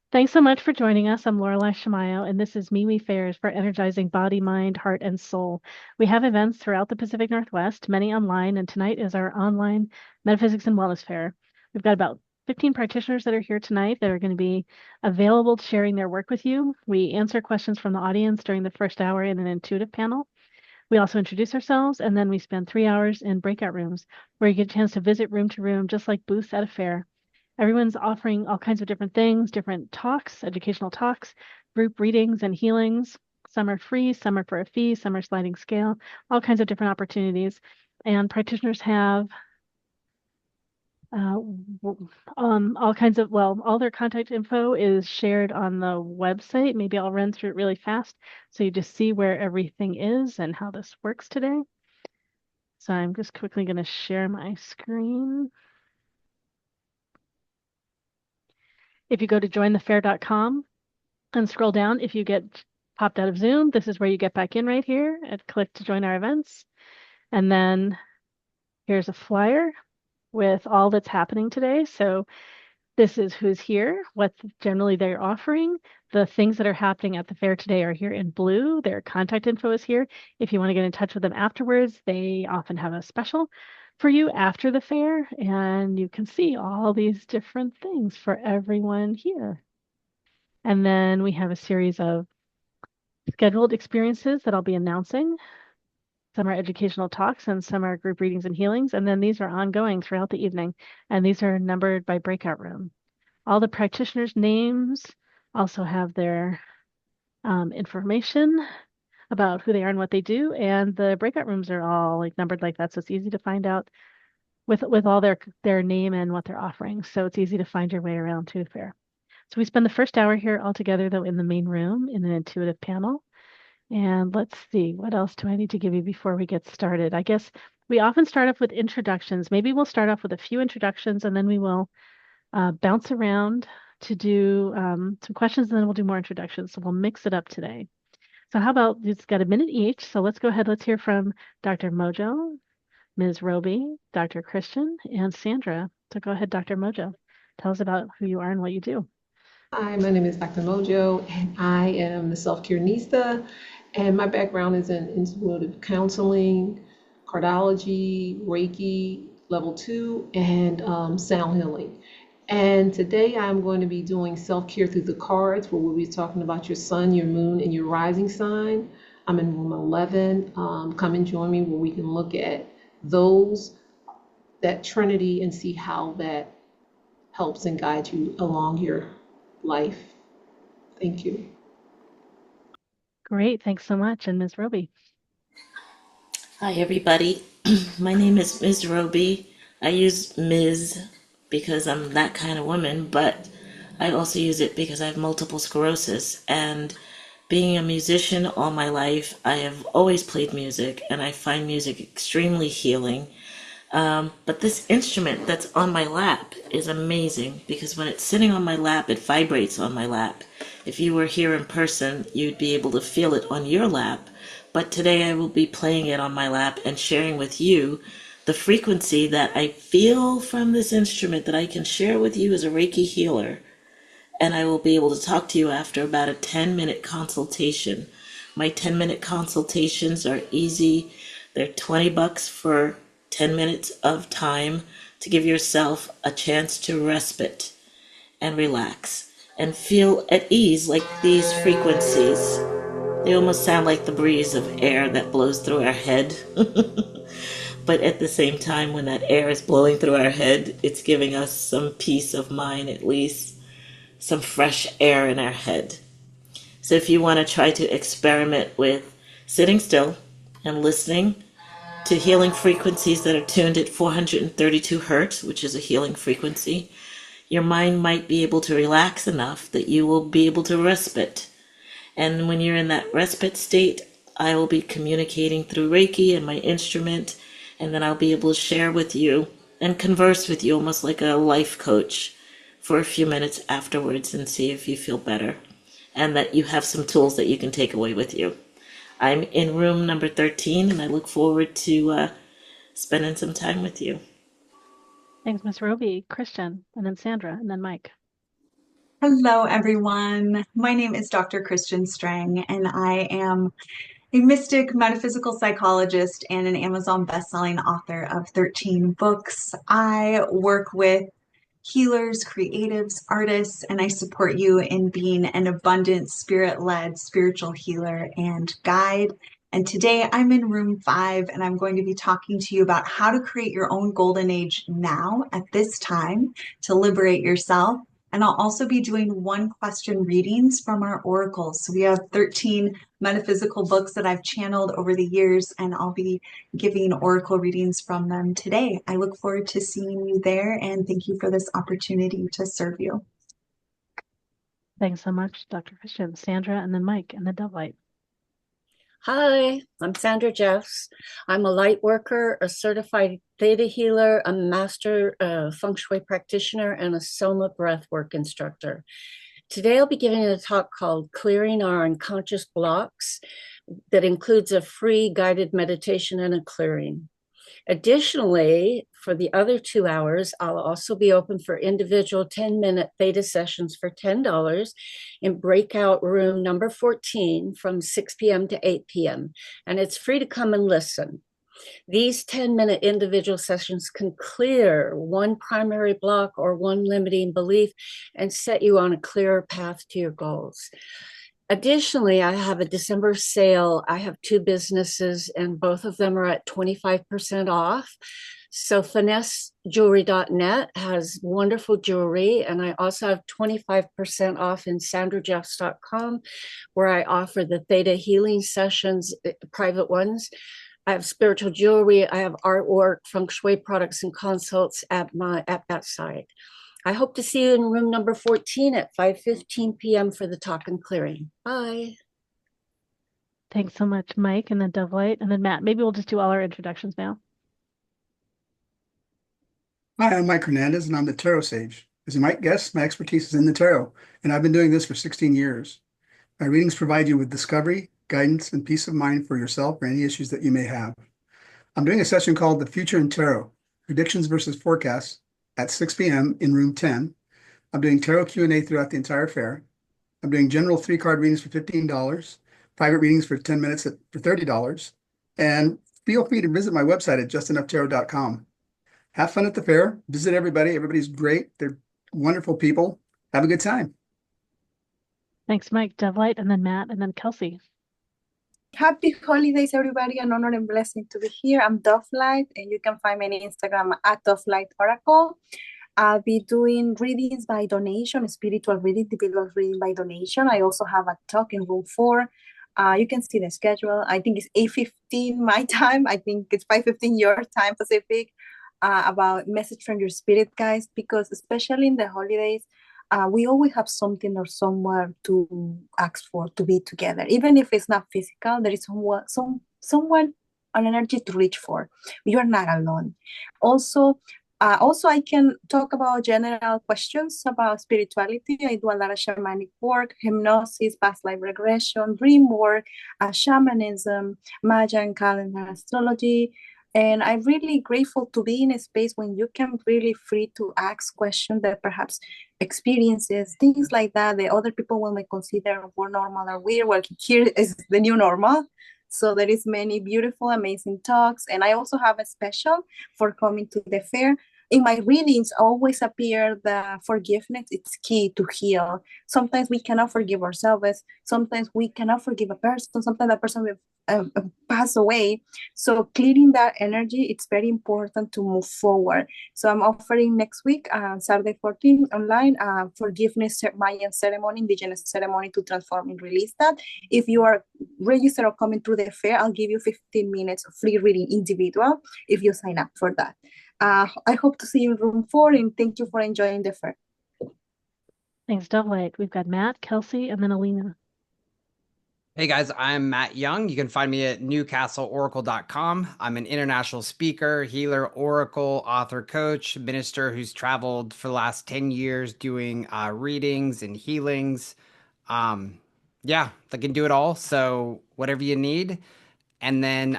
Thanks so much for joining us. I'm Laureli Shimayo, and this is MeWe Fairs for energizing body, mind, heart, and soul. We have events throughout the Pacific Northwest, many online, and tonight is our online Metaphysics and Wellness Fair. We've got about 15 practitioners that are here tonight that are going to be available sharing their work with you. We answer questions from the audience during the first hour in an intuitive panel. We also introduce ourselves, and then we spend 3 hours in breakout rooms where you get a chance to visit room to room, just like booths at a fair. Everyone's offering all kinds of different things, different talks, educational talks, group readings and healings. Some are free, some are for a fee, some are sliding scale, all kinds of different opportunities. And practitioners have uh, all kinds of, well, all their contact info is shared on the website. Maybe I'll run through it really fast so you just see where everything is and how this works today. So I'm just quickly going to share my screen. If you go to jointhefair.com and scroll down, if you get popped out of Zoom, this is where you get back in right here and click to join our events. And then here's a flyer with all that's happening today. So this is who's here, what generally they're offering. The things that are happening at the fair today are here in blue. Their contact info is here. If you want to get in touch with them afterwards, they often have a special for you after the fair, and you can see all these different things for everyone here. And then we have a series of scheduled experiences that I'll be announcing. Some are educational talks and some are group readings and healings. And then these are ongoing throughout the evening. And these are numbered by breakout room. All the practitioners' names also have their information about who they are and what they do. And the breakout rooms are all like numbered like that. So it's easy to find out with all their name and what they're offering. So it's easy to find your way around to the fair. So we spend the first hour here all together, though, in the main room in an intuitive panel. And let's see, what else do I need to give you before we get started? I guess we often start off with introductions. Maybe we'll start off with a few introductions and then we will bounce around to do some questions and then we'll do more introductions. So we'll mix it up today. So how about it's got a minute each. So let's go ahead. Let's hear from Dr. Mojo, Ms. Roby, Dr. Kristian, and Sandra. So go ahead, Dr. Mojo. Tell us about who you are and what you do. Hi, my name is Dr. Mojo, and I am the self-care Nista, and my background is in intuitive counseling, cardiology, Reiki, level 2, and sound healing. And today I'm going to be doing self-care through the cards, where we'll be talking about your sun, your moon, and your rising sign. I'm in room 11. Come and join me where we can look at those, that trinity, and see how that helps and guides you along your life. Thank you. Great. Thanks so much. And Ms. Roby. Hi, everybody. My name is Ms. Roby. I use Ms. because I'm that kind of woman, but I also use it because I have multiple sclerosis. And being a musician all my life, I have always played music, and I find music extremely healing. But this instrument that's on my lap is amazing because when it's sitting on my lap, it vibrates on my lap. If you were here in person, you'd be able to feel it on your lap. But today I will be playing it on my lap and sharing with you the frequency that I feel from this instrument that I can share with you as a Reiki healer. And I will be able to talk to you after about a 10-minute consultation. My 10-minute consultations are easy. They're $20 for 10 minutes of time to give yourself a chance to respite and relax and feel at ease like these frequencies. They almost sound like the breeze of air that blows through our head. But at the same time, when that air is blowing through our head, it's giving us some peace of mind, at least some fresh air in our head. So if you want to try to experiment with sitting still and listening to healing frequencies that are tuned at 432 hertz, which is a healing frequency, your mind might be able to relax enough that you will be able to respite. And when you're in that respite state, I will be communicating through Reiki and my instrument, and then I'll be able to share with you and converse with you almost like a life coach for a few minutes afterwards and see if you feel better and that you have some tools that you can take away with you. I'm in room number 13 and I look forward to spending some time with you. Thanks, Ms. Roby, Kristian, and then Sandra, and then Mike. Hello, everyone. My name is Dr. Kristian Strang, and I am a mystic metaphysical psychologist and an Amazon bestselling author of 13 books. I work with healers, creatives, artists, and I support you in being an abundant, spirit led spiritual healer and guide. And today I'm in room 5, and I'm going to be talking to you about how to create your own golden age now at this time to liberate yourself. And I'll also be doing one question readings from our oracles. So we have 13 metaphysical books that I've channeled over the years, and I'll be giving oracle readings from them today. I look forward to seeing you there, and thank you for this opportunity to serve you. Thanks so much, Dr. Christian. Sandra, and then Mike, and then DoveLight. Hi, I'm Sandra Jeffs. I'm a light worker, a certified theta healer, a master feng shui practitioner, and a soma breathwork instructor. Today I'll be giving a talk called Clearing Our Unconscious Blocks that includes a free guided meditation and a clearing. Additionally, for the other 2 hours, I'll also be open for individual 10-minute theta sessions for $10 in breakout room number 14 from 6 p.m. to 8 p.m. And it's free to come and listen. These 10-minute individual sessions can clear one primary block or one limiting belief and set you on a clearer path to your goals. Additionally, I have a December sale. I have 2 businesses, and both of them are at 25% off. So finessejewelry.net has wonderful jewelry, and I also have 25% off in sandrajeffs.com, where I offer the theta healing sessions, private ones. I have spiritual jewelry, I have artwork, feng shui products, and consults at that site. I hope to see you in room number 14 at 5:15 p.m. for the talk and clearing. Bye. Thanks so much, Mike, and then DoveLight, and then Matt. Maybe we'll just do all our introductions now. Hi, I'm Mike Hernandez, and I'm the Tarot Sage. As you might guess, my expertise is in the tarot, and I've been doing this for 16 years. My readings provide you with discovery, guidance, and peace of mind for yourself or any issues that you may have. I'm doing a session called The Future in Tarot, Predictions versus Forecasts, at 6 p.m. in room 10. I'm doing tarot Q&A throughout the entire fair. I'm doing general 3-card readings for $15, private readings for 10 minutes for $30, and feel free to visit my website at justenoughtarot.com. Have fun at the fair. Visit everybody. Everybody's great. They're wonderful people. Have a good time. Thanks, Mike, DoveLight, and then Matt, and then Kelsey. Happy holidays, everybody. An honor and blessing to be here. I'm DoveLight, and you can find me on Instagram at DoveLight Oracle. I'll be doing readings by donation, spiritual reading, individual reading by donation. I also have a talk in room 4. You can see the schedule. I think it's 8:15 my time. I think it's 5:15 your time, Pacific, about message from your spirit guides, because especially in the holidays, we always have something or somewhere to ask for, to be together. Even if it's not physical, there is someone, an energy to reach for. You are not alone. Also, I can talk about general questions about spirituality. I do a lot of shamanic work, hypnosis, past life regression, dream work, shamanism, Maya and calendar astrology. And I'm really grateful to be in a space when you can really free to ask questions that perhaps experiences, things like that other people will may consider more normal or weird. Well, here is the new normal. So there is many beautiful, amazing talks. And I also have a special for coming to the fair. In my readings always appear the forgiveness. It's key to heal. Sometimes we cannot forgive ourselves. Sometimes we cannot forgive a person. Sometimes that person will pass away. So clearing that energy, it's very important to move forward. So I'm offering next week, Saturday 14 online, forgiveness Mayan ceremony, indigenous ceremony to transform and release that. If you are registered or coming through the fair, I'll give you 15 minutes of free reading individual if you sign up for that. I hope to see you in room 4, and thank you for enjoying the fair. Thanks, DoveLight. We've got Matt, Kelsey, and then Alina. Hey guys, I'm Matt Young. You can find me at newcastleoracle.com. I'm an international speaker, healer, oracle, author, coach, minister who's traveled for the last 10 years doing readings and healings. Yeah, I can do it all. So whatever you need. And then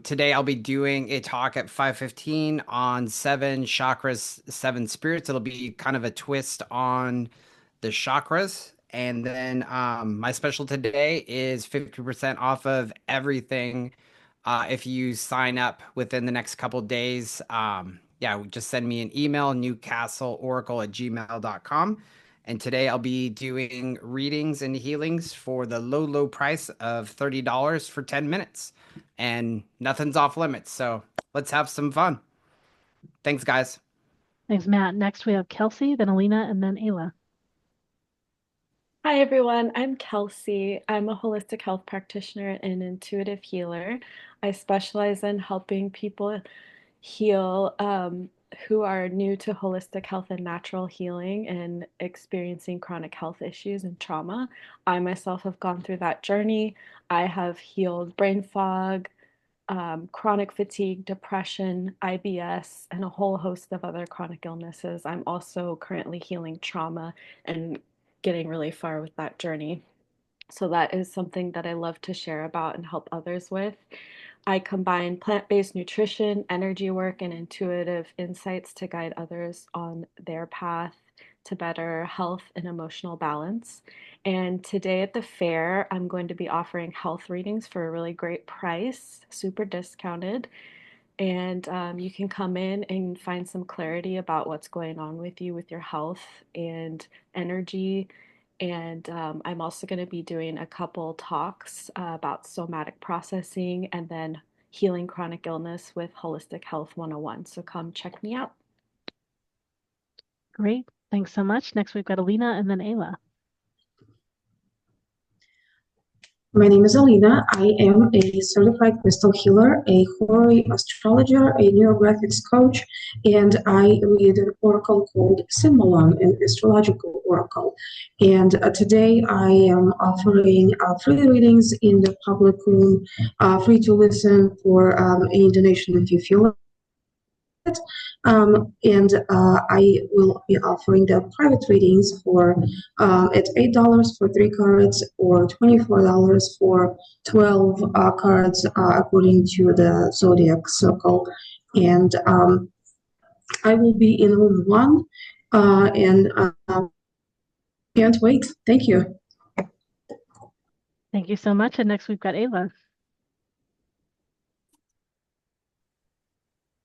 today I'll be doing a talk at 5:15 on 7 chakras, 7 spirits. It'll be kind of a twist on the chakras. And then my special today is 50% off of everything if you sign up within the next couple days. Yeah, just send me an email, newcastleoracle@gmail.com. And today I'll be doing readings and healings for the low, low price of $30 for 10 minutes. And nothing's off limits. So let's have some fun. Thanks, guys. Thanks, Matt. Next, we have Kelsey, then Alina, and then Ayla. Hi, everyone. I'm Kelsey. I'm a holistic health practitioner and intuitive healer. I specialize in helping people heal who are new to holistic health and natural healing and experiencing chronic health issues and trauma. I myself have gone through that journey. I have healed brain fog, chronic fatigue, depression, IBS, and a whole host of other chronic illnesses. I'm also currently healing trauma and getting really far with that journey. So that is something that I love to share about and help others with. I combine plant-based nutrition, energy work, and intuitive insights to guide others on their path to better health and emotional balance. And today at the fair, I'm going to be offering health readings for a really great price, super discounted. And you can come in and find some clarity about what's going on with you with your health and energy. And I'm also going to be doing a couple talks about somatic processing and then healing chronic illness with Holistic Health 101. So come check me out. Great. Thanks so much. Next, we've got Alina and then Ayla. My name is Alina. I am a certified crystal healer, a Harte astrologer, a neurographics coach, and I read an oracle called Symbolon, an astrological oracle. And today I am offering free readings in the public room, free to listen for any donation if you feel it. I will be offering the private readings for at $8 for 3 cards or $24 for 12 cards according to the zodiac circle. And I will be in room 1 and can't wait. Thank you. Thank you so much. And next we've got Ayla.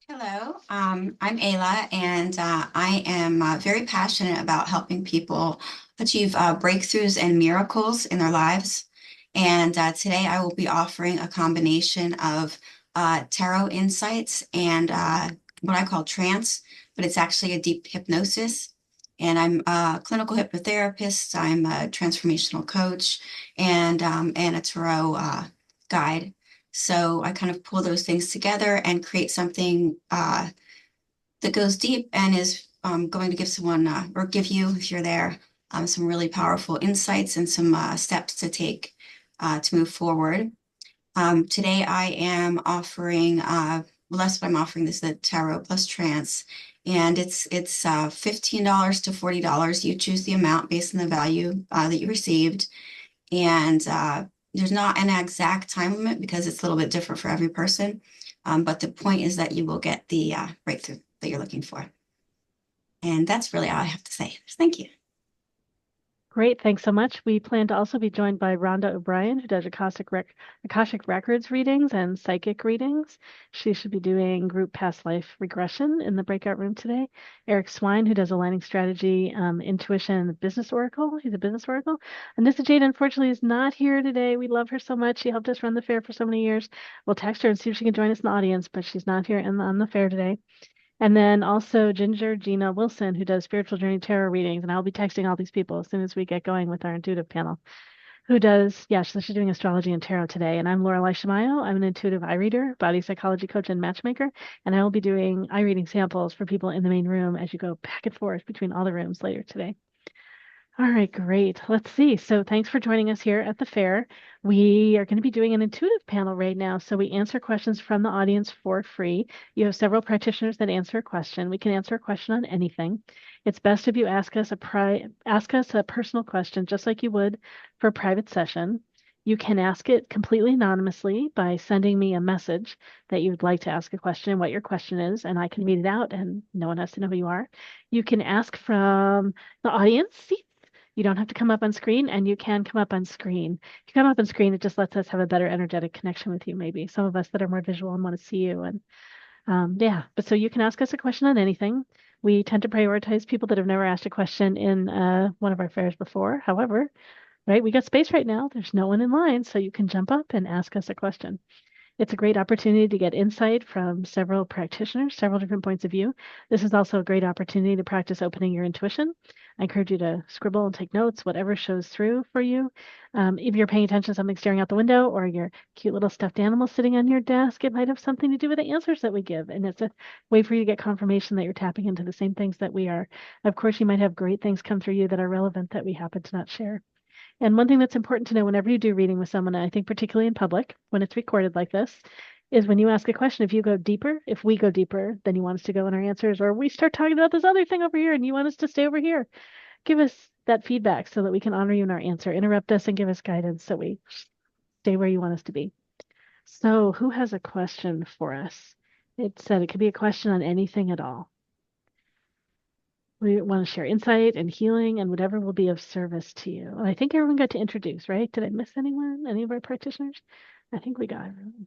Hello, I'm Ayla, and I am very passionate about helping people achieve breakthroughs and miracles in their lives. And today I will be offering a combination of tarot insights and what I call trance, but it's actually a deep hypnosis. And I'm a clinical hypnotherapist, I'm a transformational coach, and a tarot guide. So I kind of pull those things together and create something that goes deep and is going to give someone or give you, if you're there, some really powerful insights and some steps to take to move forward. Today I am offering, well, that's what I'm offering. This is the Tarot plus Trance, and it's $15 to $40. You choose the amount based on the value that you received, and there's not an exact time limit because it's a little bit different for every person. But the point is that you will get the breakthrough that you're looking for. And that's really all I have to say. Thank you. Great. Thanks so much. We plan to also be joined by Rhonda O'Brien, who does Akashic Records readings and psychic readings. She should be doing group past life regression in the breakout room today. Eric Swine, who does aligning strategy, intuition, and the business oracle. He's a business oracle. And Nissa Jade, unfortunately, is not here today. We love her so much. She helped us run the fair for so many years. We'll text her and see if she can join us in the audience, but she's not here on the fair today. And then also Gina Wilson, who does spiritual journey tarot readings. And I'll be texting all these people as soon as we get going with our intuitive panel, who does, so she's doing astrology and tarot today. And I'm Laureli Shimayo. I'm an intuitive eye reader, body psychology coach, and matchmaker. And I will be doing eye reading samples for people in the main room as you go back and forth between all the rooms later today. All right, great. Let's see. So thanks for joining us here at the fair. We are going to be doing an intuitive panel right now. So we answer questions from the audience for free. You have several practitioners that answer a question. We can answer a question on anything. It's best if you ask us a personal question, just like you would for a private session. You can ask it completely anonymously by sending me a message that you would like to ask a question and what your question is, and I can read it out and no one has to know who you are. You can ask from the audience seats. You don't have to come up on screen, and you can come up on screen. If you come up on screen, it just lets us have a better energetic connection with you, maybe. Some of us that are more visual and want to see you. And yeah, but so you can ask us a question on anything. We tend to prioritize people that have never asked a question in one of our fairs before. However, right, we got space right now. There's no one in line, so you can jump up and ask us a question. It's a great opportunity to get insight from several practitioners, several different points of view. This is also a great opportunity to practice opening your intuition. I encourage you to scribble and take notes, whatever shows through for you. If you're paying attention to something staring out the window or your cute little stuffed animal sitting on your desk, it might have something to do with the answers that we give. And it's a way for you to get confirmation that you're tapping into the same things that we are. Of course, you might have great things come through you that are relevant that we happen to not share. And one thing that's important to know whenever you do reading with someone, and I think particularly in public, when it's recorded like this, is when you ask a question, if we go deeper than you want us to go in our answers, or we start talking about this other thing over here and you want us to stay over here, give us that feedback so that we can honor you in our answer. Interrupt us and give us guidance so we stay where you want us to be. So who has a question for us? It said it could be a question on anything at all. We want to share insight and healing and whatever will be of service to you. And I think everyone got to introduce, right? Did I miss anyone? Any of our practitioners? I think we got everyone.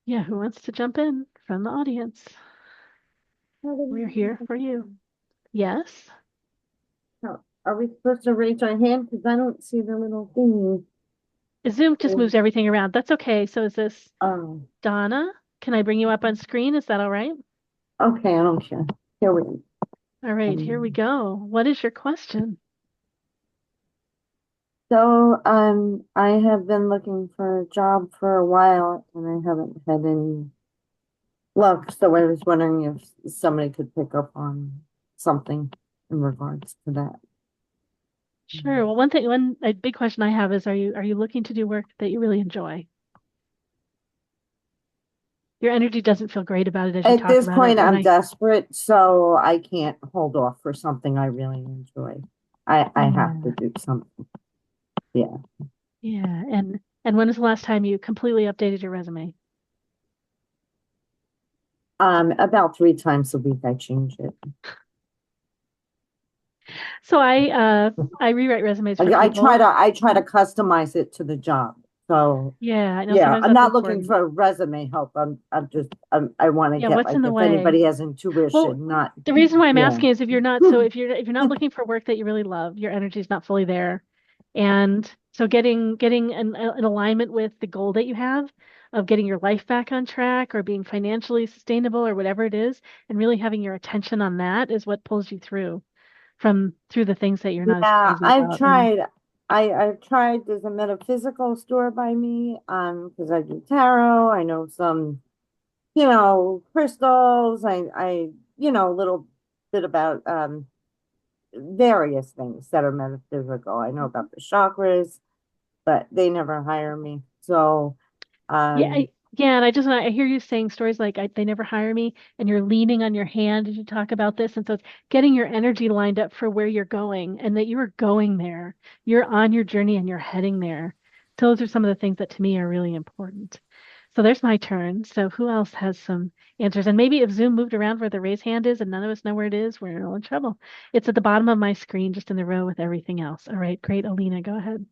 Yeah, who wants to jump in from the audience? We're here for you. Yes? Are we supposed to raise our hand? Because I don't see the little thing. Zoom just moves everything around. That's okay. So is this Donna? Can I bring you up on screen? Is that all right? Okay, I don't care. Here we go. All right, here we go. What is your question? So, I have been looking for a job for a while, and I haven't had any luck. So I was wondering if somebody could pick up on something in regards to that. Sure. Well, one big question I have is, are you looking to do work that you really enjoy? Your energy doesn't feel great about it as you talk about it. At this point, I'm desperate, so I can't hold off for something I really enjoy. I have to do something. Yeah. Yeah. And when was the last time you completely updated your resume? About 3 times a week I change it. So I rewrite resumes for I people. try to customize it to the job. So yeah, I know. Yeah, I'm not looking for resume help. I want to get what's in the way? Anybody has intuition. Well, not the reason why I'm asking is if you're not if you're not looking for work that you really love, your energy is not fully there, and so getting an alignment with the goal that you have of getting your life back on track or being financially sustainable or whatever it is, and really having your attention on that is what pulls you through the things that you're not. Yeah, I've tried. I've tried. There's a metaphysical store by me, because I do tarot. I know some, crystals. I a little bit about various things that are metaphysical. I know about the chakras, but they never hire me. So and I hear you saying stories like they never hire me, and you're leaning on your hand as you talk about this. And so it's getting your energy lined up for where you're going and that you are going there. You're on your journey and you're heading there. Those are some of the things that to me are really important. So there's my turn. So who else has some answers? And maybe if Zoom moved around where the raise hand is and none of us know where it is, we're all in trouble. It's at the bottom of my screen, just in the row with everything else. All right, great. Alina, go ahead. And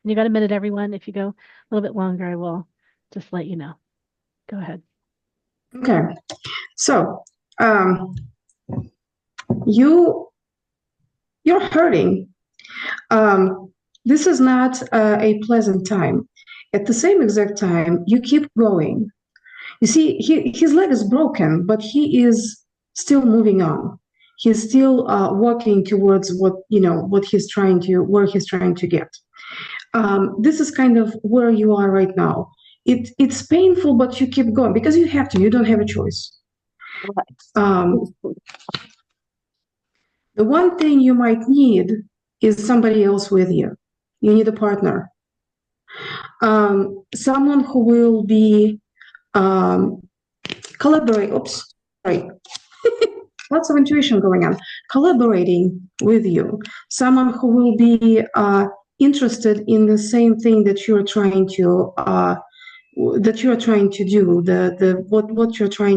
you got a minute, everyone. If you go a little bit longer, I will just let you know. Go ahead. Okay, so you're hurting. This is not a pleasant time. At the same exact time, you keep going. You see, his leg is broken, but he is still moving on. He's still walking towards where he's trying to get. This is kind of where you are right now. It's painful, but you keep going because you have to. You don't have a choice. The one thing you might need is somebody else with you. You need a partner. Someone who will be lots of intuition going on. Collaborating with you. Someone who will be interested in the same thing that you're trying to do, what you're trying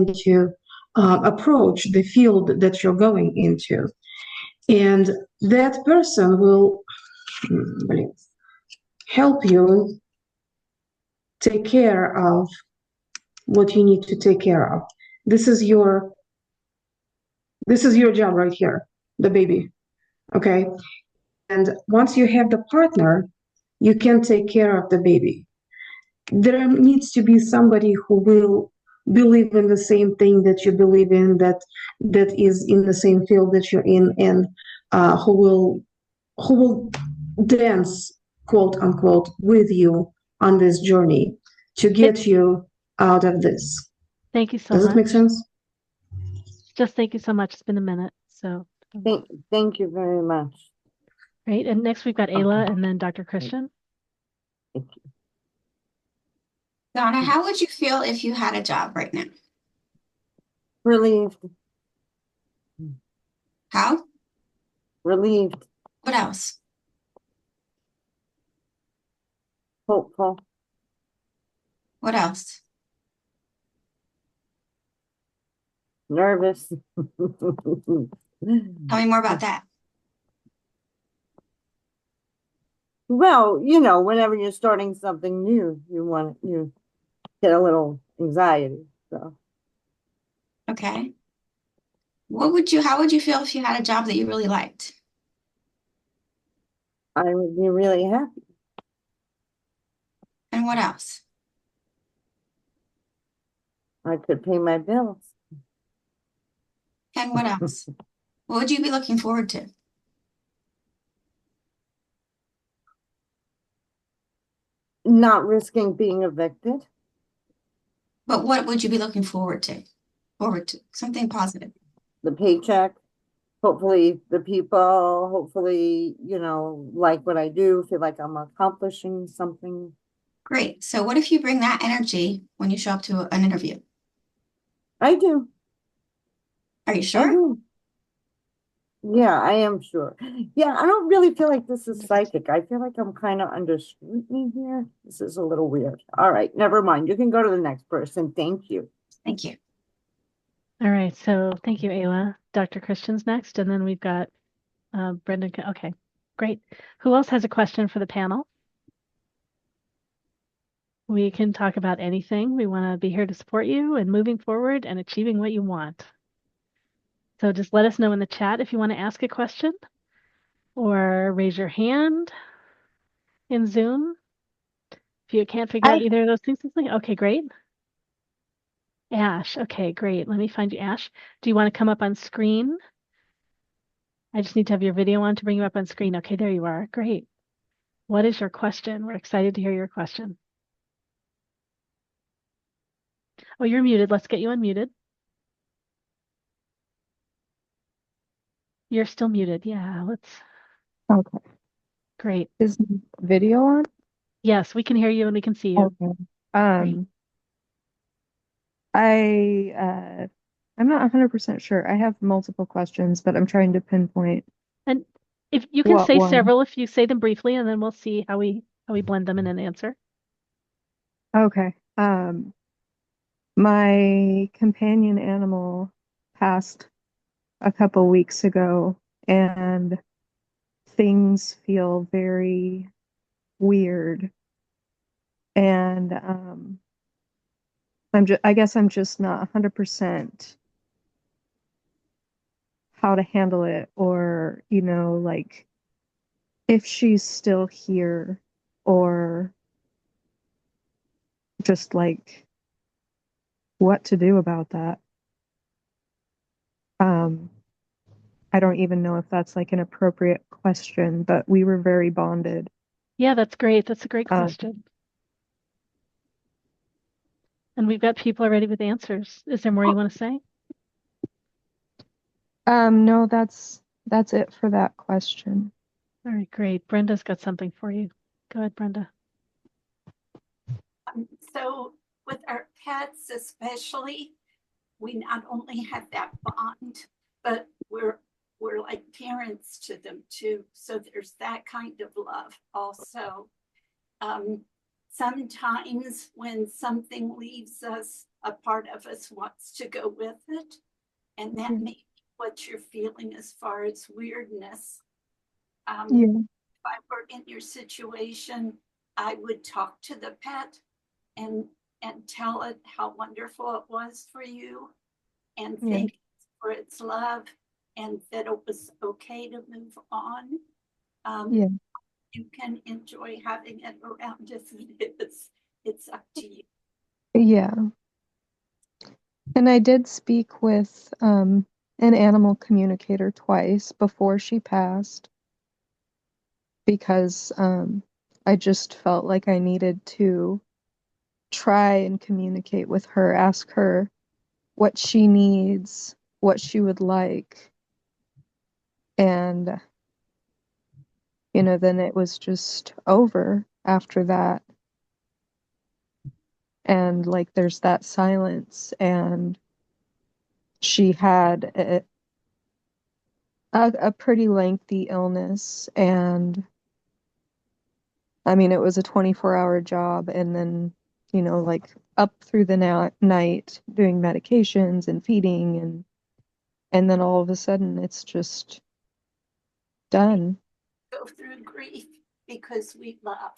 to approach, the field that you're going into. And that person will help you take care of what you need to take care of. This is your job right here, the baby. Okay. And once you have the partner, you can take care of the baby. There needs to be somebody who will believe in the same thing that you believe in, that is in the same field that you're in, and who will dance, quote unquote, with you on this journey to get you out of this. Thank you so Does much. it make sense? Just thank you so much. It's been a minute. So Thank you very much. great. And next we've got Ayla and then Dr. Kristian. Donna, how would you feel if you had a job right now? Relieved. How? Relieved. What else? Hopeful. What else? Nervous. Tell me more about that. Well, you know, whenever you're starting something new, you get a little anxiety. So Okay. How would you feel if you had a job that you really liked? I would be really happy. And what else? I could pay my bills. And what else? What would you be looking forward to? Not risking being evicted. But what would you be looking forward to? Something positive. The paycheck. Hopefully the people, hopefully, you know, like what I do, feel like I'm accomplishing something. Great. So what if you bring that energy when you show up to an interview? I do. Are you I sure? do. Yeah, I am sure. Yeah, I don't really feel like this is psychic. I feel like I'm kind of under scrutiny here. This is a little weird. All right, never mind. You can go to the next person. Thank you. Thank you. All right. So thank you, Ayla. Dr. Kristian's next. And then we've got Brenda. Okay, great. Who else has a question for the panel? We can talk about anything. We want to be here to support you and moving forward and achieving what you want. So just let us know in the chat if you want to ask a question or raise your hand in Zoom. If you can't figure out either of those things, okay, great. Ash, okay, great. Let me find you, Ash. Do you want to come up on screen? I just need to have your video on to bring you up on screen. Okay, there you are. Great. What is your question? We're excited to hear your question. Oh, you're muted. Let's get you unmuted. You're still muted. Yeah, let's. Okay. Great. Is video on? Yes, we can hear you and we can see you. Okay. Great. I'm not 100% sure. I have multiple questions, but I'm trying to pinpoint. And if you can What say one? several, if you say them briefly, and then we'll see how we blend them in an answer. Okay. My companion animal passed a couple weeks ago, and things feel very weird. And I guess I'm just not 100% how to handle it, or, you know, like if she's still here, or just like what to do about that. I don't even know if that's like an appropriate question, but we were very bonded. Yeah, that's great. That's a great question. And we've got people already with answers. Is there more you want to say? No, that's it for that question. All right, great. Brenda's got something for you. Go ahead, Brenda. So with our pets especially, we not only have that bond, but we're like parents to them too. So there's that kind of love also. Sometimes when something leaves us, a part of us wants to go with it. And that may be what you're feeling as far as weirdness. Yeah. If I were in your situation, I would talk to the pet and tell it how wonderful it was for you, and Yeah. thank it for its love, and that it was okay to move on. Yeah. You can enjoy having it around if it is. It's up to you. Yeah. And I did speak with an animal communicator twice before she passed, because I just felt like I needed to try and communicate with her, ask her what she needs, what she would like. And, then it was just over after that. And like there's that silence, and she had a pretty lengthy illness, and I mean it was a 24-hour job, and then like up through the night doing medications and feeding, and then all of a sudden it's just done. Go through grief because we love.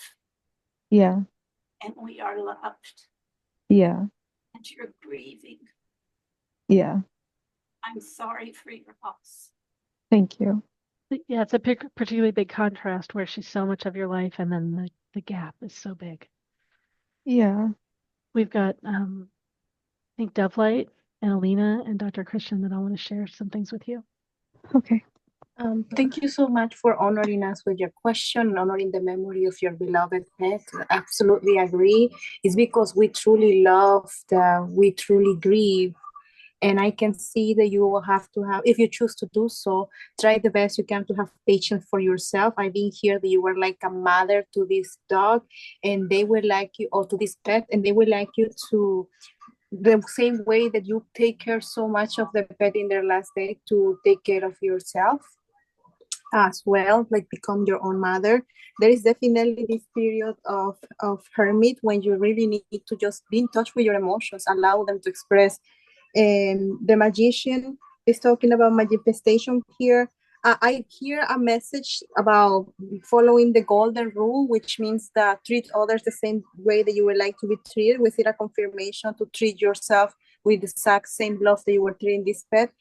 Yeah. And we are loved. Yeah. And you're grieving. Yeah. I'm sorry for your loss. Thank you. Yeah, it's a particularly big contrast where she's so much of your life, and then the gap is so big. Yeah. We've got, I think, DoveLight and Alina and Dr. Kristian that I want to share some things with you. Okay. Thank you so much for honoring us with your question and honoring the memory of your beloved pet. Absolutely agree. It's because we truly love, we truly grieve. And I can see that you will have to have, if you choose to do so, try the best you can to have patience for yourself. I've been here that you were like a mother to this dog, and they will like you, or to this pet, and they will like you to the same way that you take care so much of the pet in their last day, to take care of yourself as well, like become your own mother. There is definitely this period of hermit when you really need to just be in touch with your emotions, allow them to express. The magician is talking about manifestation here. I hear a message about following the golden rule, which means that treat others the same way that you would like to be treated, with it a confirmation to treat yourself with the exact same love that you were treating this pet.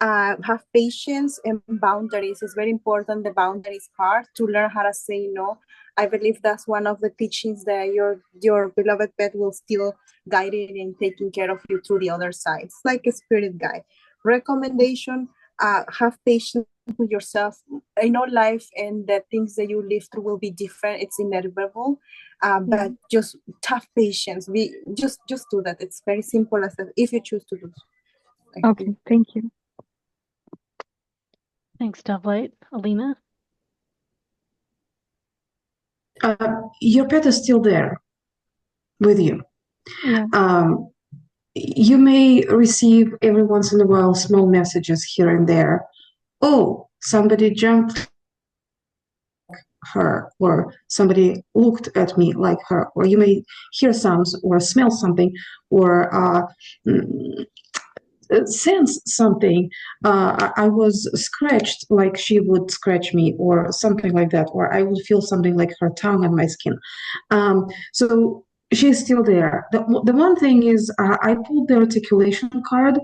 Have patience and boundaries. It's very important, the boundaries part, to learn how to say no. I believe that's one of the teachings that your beloved pet will still guide it in taking care of you through the other side. It's like a spirit guide. Recommendation, have patience with yourself. I know life and the things that you live through will be different. It's inevitable. But just have patience. Just do that. It's very simple as that, if you choose to do so. Okay, thank you. Thanks, DoveLight. Alina? Your pet is still there with you. Yeah. You may receive every once in a while small messages here and there. Oh, somebody jumped her, or somebody looked at me like her, or you may hear sounds or smell something, or sense something. I was scratched like she would scratch me, or something like that, or I would feel something like her tongue on my skin. So she's still there. The one thing is, I pulled the articulation card.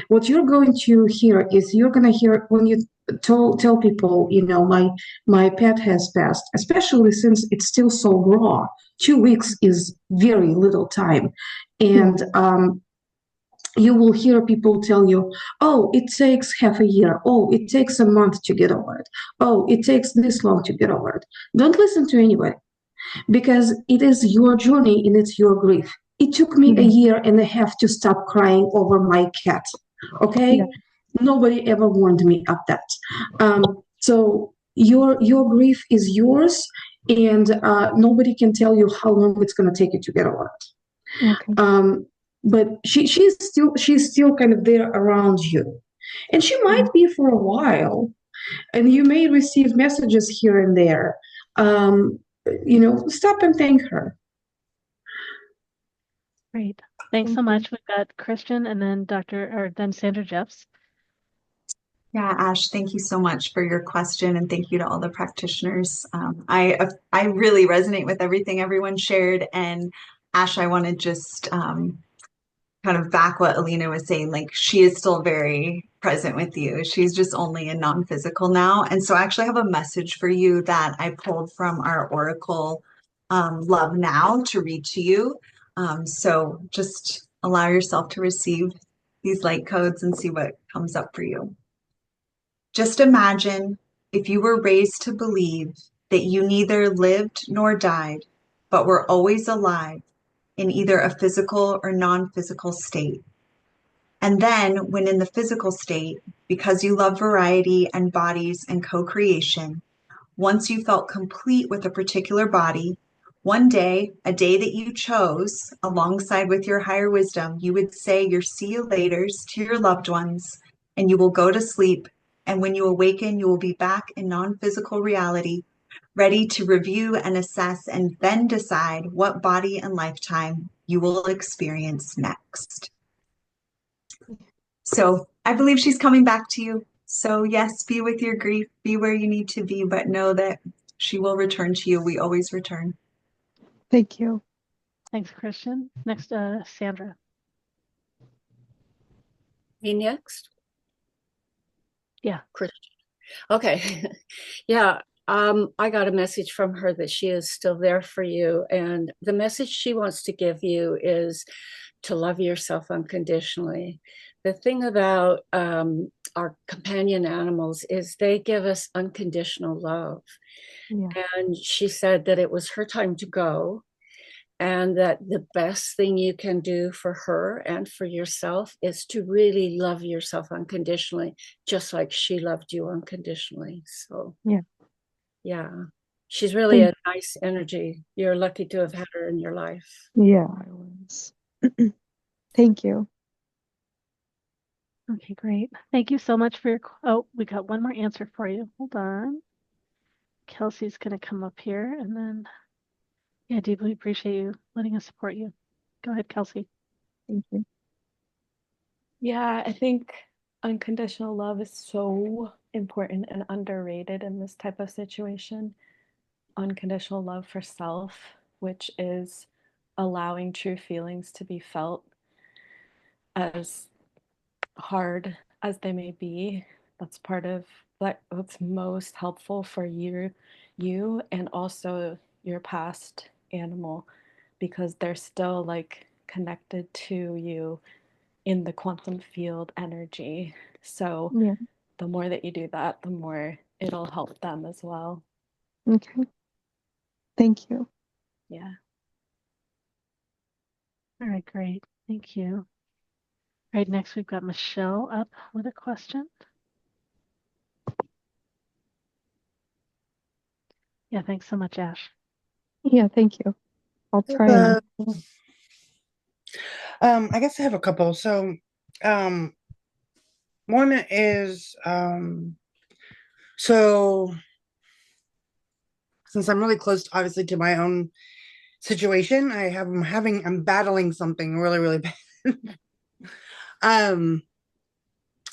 What you're going to hear is, you're going to hear when you tell people, my pet has passed, especially since it's still so raw. 2 weeks is very little time. And you will hear people tell you, oh, it takes half a year. Oh, it takes a month to get over it. Oh, it takes this long to get over it. Don't listen to anybody, because it is your journey and it's your grief. It took me a year and a half to stop crying over my cat. Okay? Yeah. Nobody ever warned me of that. So your grief is yours, and nobody can tell you how long it's going to take you to get over it. Okay. But she's still kind of there around you, and she might be for a while, and you may receive messages here and there. Stop and thank her. Great. Thanks so much. We've got Kristian and then then Sandra Jeffs. Yeah, Ash, thank you so much for your question, and thank you to all the practitioners. I really resonate with everything everyone shared, and Ash, I want to just kind of back what Alina was saying. Like, she is still very present with you. She's just only in non-physical now, and so I actually have a message for you that I pulled from our Oracle, Love Now, to read to you. So just allow yourself to receive these light codes and see what comes up for you. Just imagine if you were raised to believe that you neither lived nor died, but were always alive in either a physical or non-physical state. And then, when in the physical state, because you love variety and bodies and co-creation, once you felt complete with a particular body, one day, a day that you chose, alongside with your higher wisdom, you would say your see you laters to your loved ones, and you will go to sleep. And when you awaken, you will be back in non-physical reality, ready to review and assess and then decide what body and lifetime you will experience next. So I believe she's coming back to you. So yes, be with your grief, be where you need to be, but know that she will return to you. We always return. Thank you. Thanks, Kristian. Next, Sandra. Me next? Yeah. Kristian. Okay. Yeah. I got a message from her that she is still there for you. And the message she wants to give you is to love yourself unconditionally. The thing about our companion animals is they give us unconditional love. Yeah. And she said that it was her time to go, and that the best thing you can do for her and for yourself is to really love yourself unconditionally, just like she loved you unconditionally. So yeah, she's really a nice energy. You're lucky to have had her in your life. Yeah, I was. Thank you. Okay, great. Thank you so much for your, oh, we got one more answer for you. Hold on. Kelsey's going to come up here, and then, yeah, deeply appreciate you letting us support you. Go ahead, Kelsey. Thank you. Yeah, I think unconditional love is so important and underrated in this type of situation. Unconditional love for self, which is allowing true feelings to be felt, as hard as they may be. That's part of what's most helpful for you and also your past animal, because they're still like connected to you in the quantum field energy. So Yeah. the more that you do that, the more it'll help them as well. Okay. Thank you. Yeah. All right, great. Thank you. All right, next we've got Michelle up with a question. Yeah, thanks so much, Ash. Yeah, thank you. I'll try. I guess I have a couple. So, one is, so since I'm really close, obviously, to my own situation, I'm battling something really, really bad.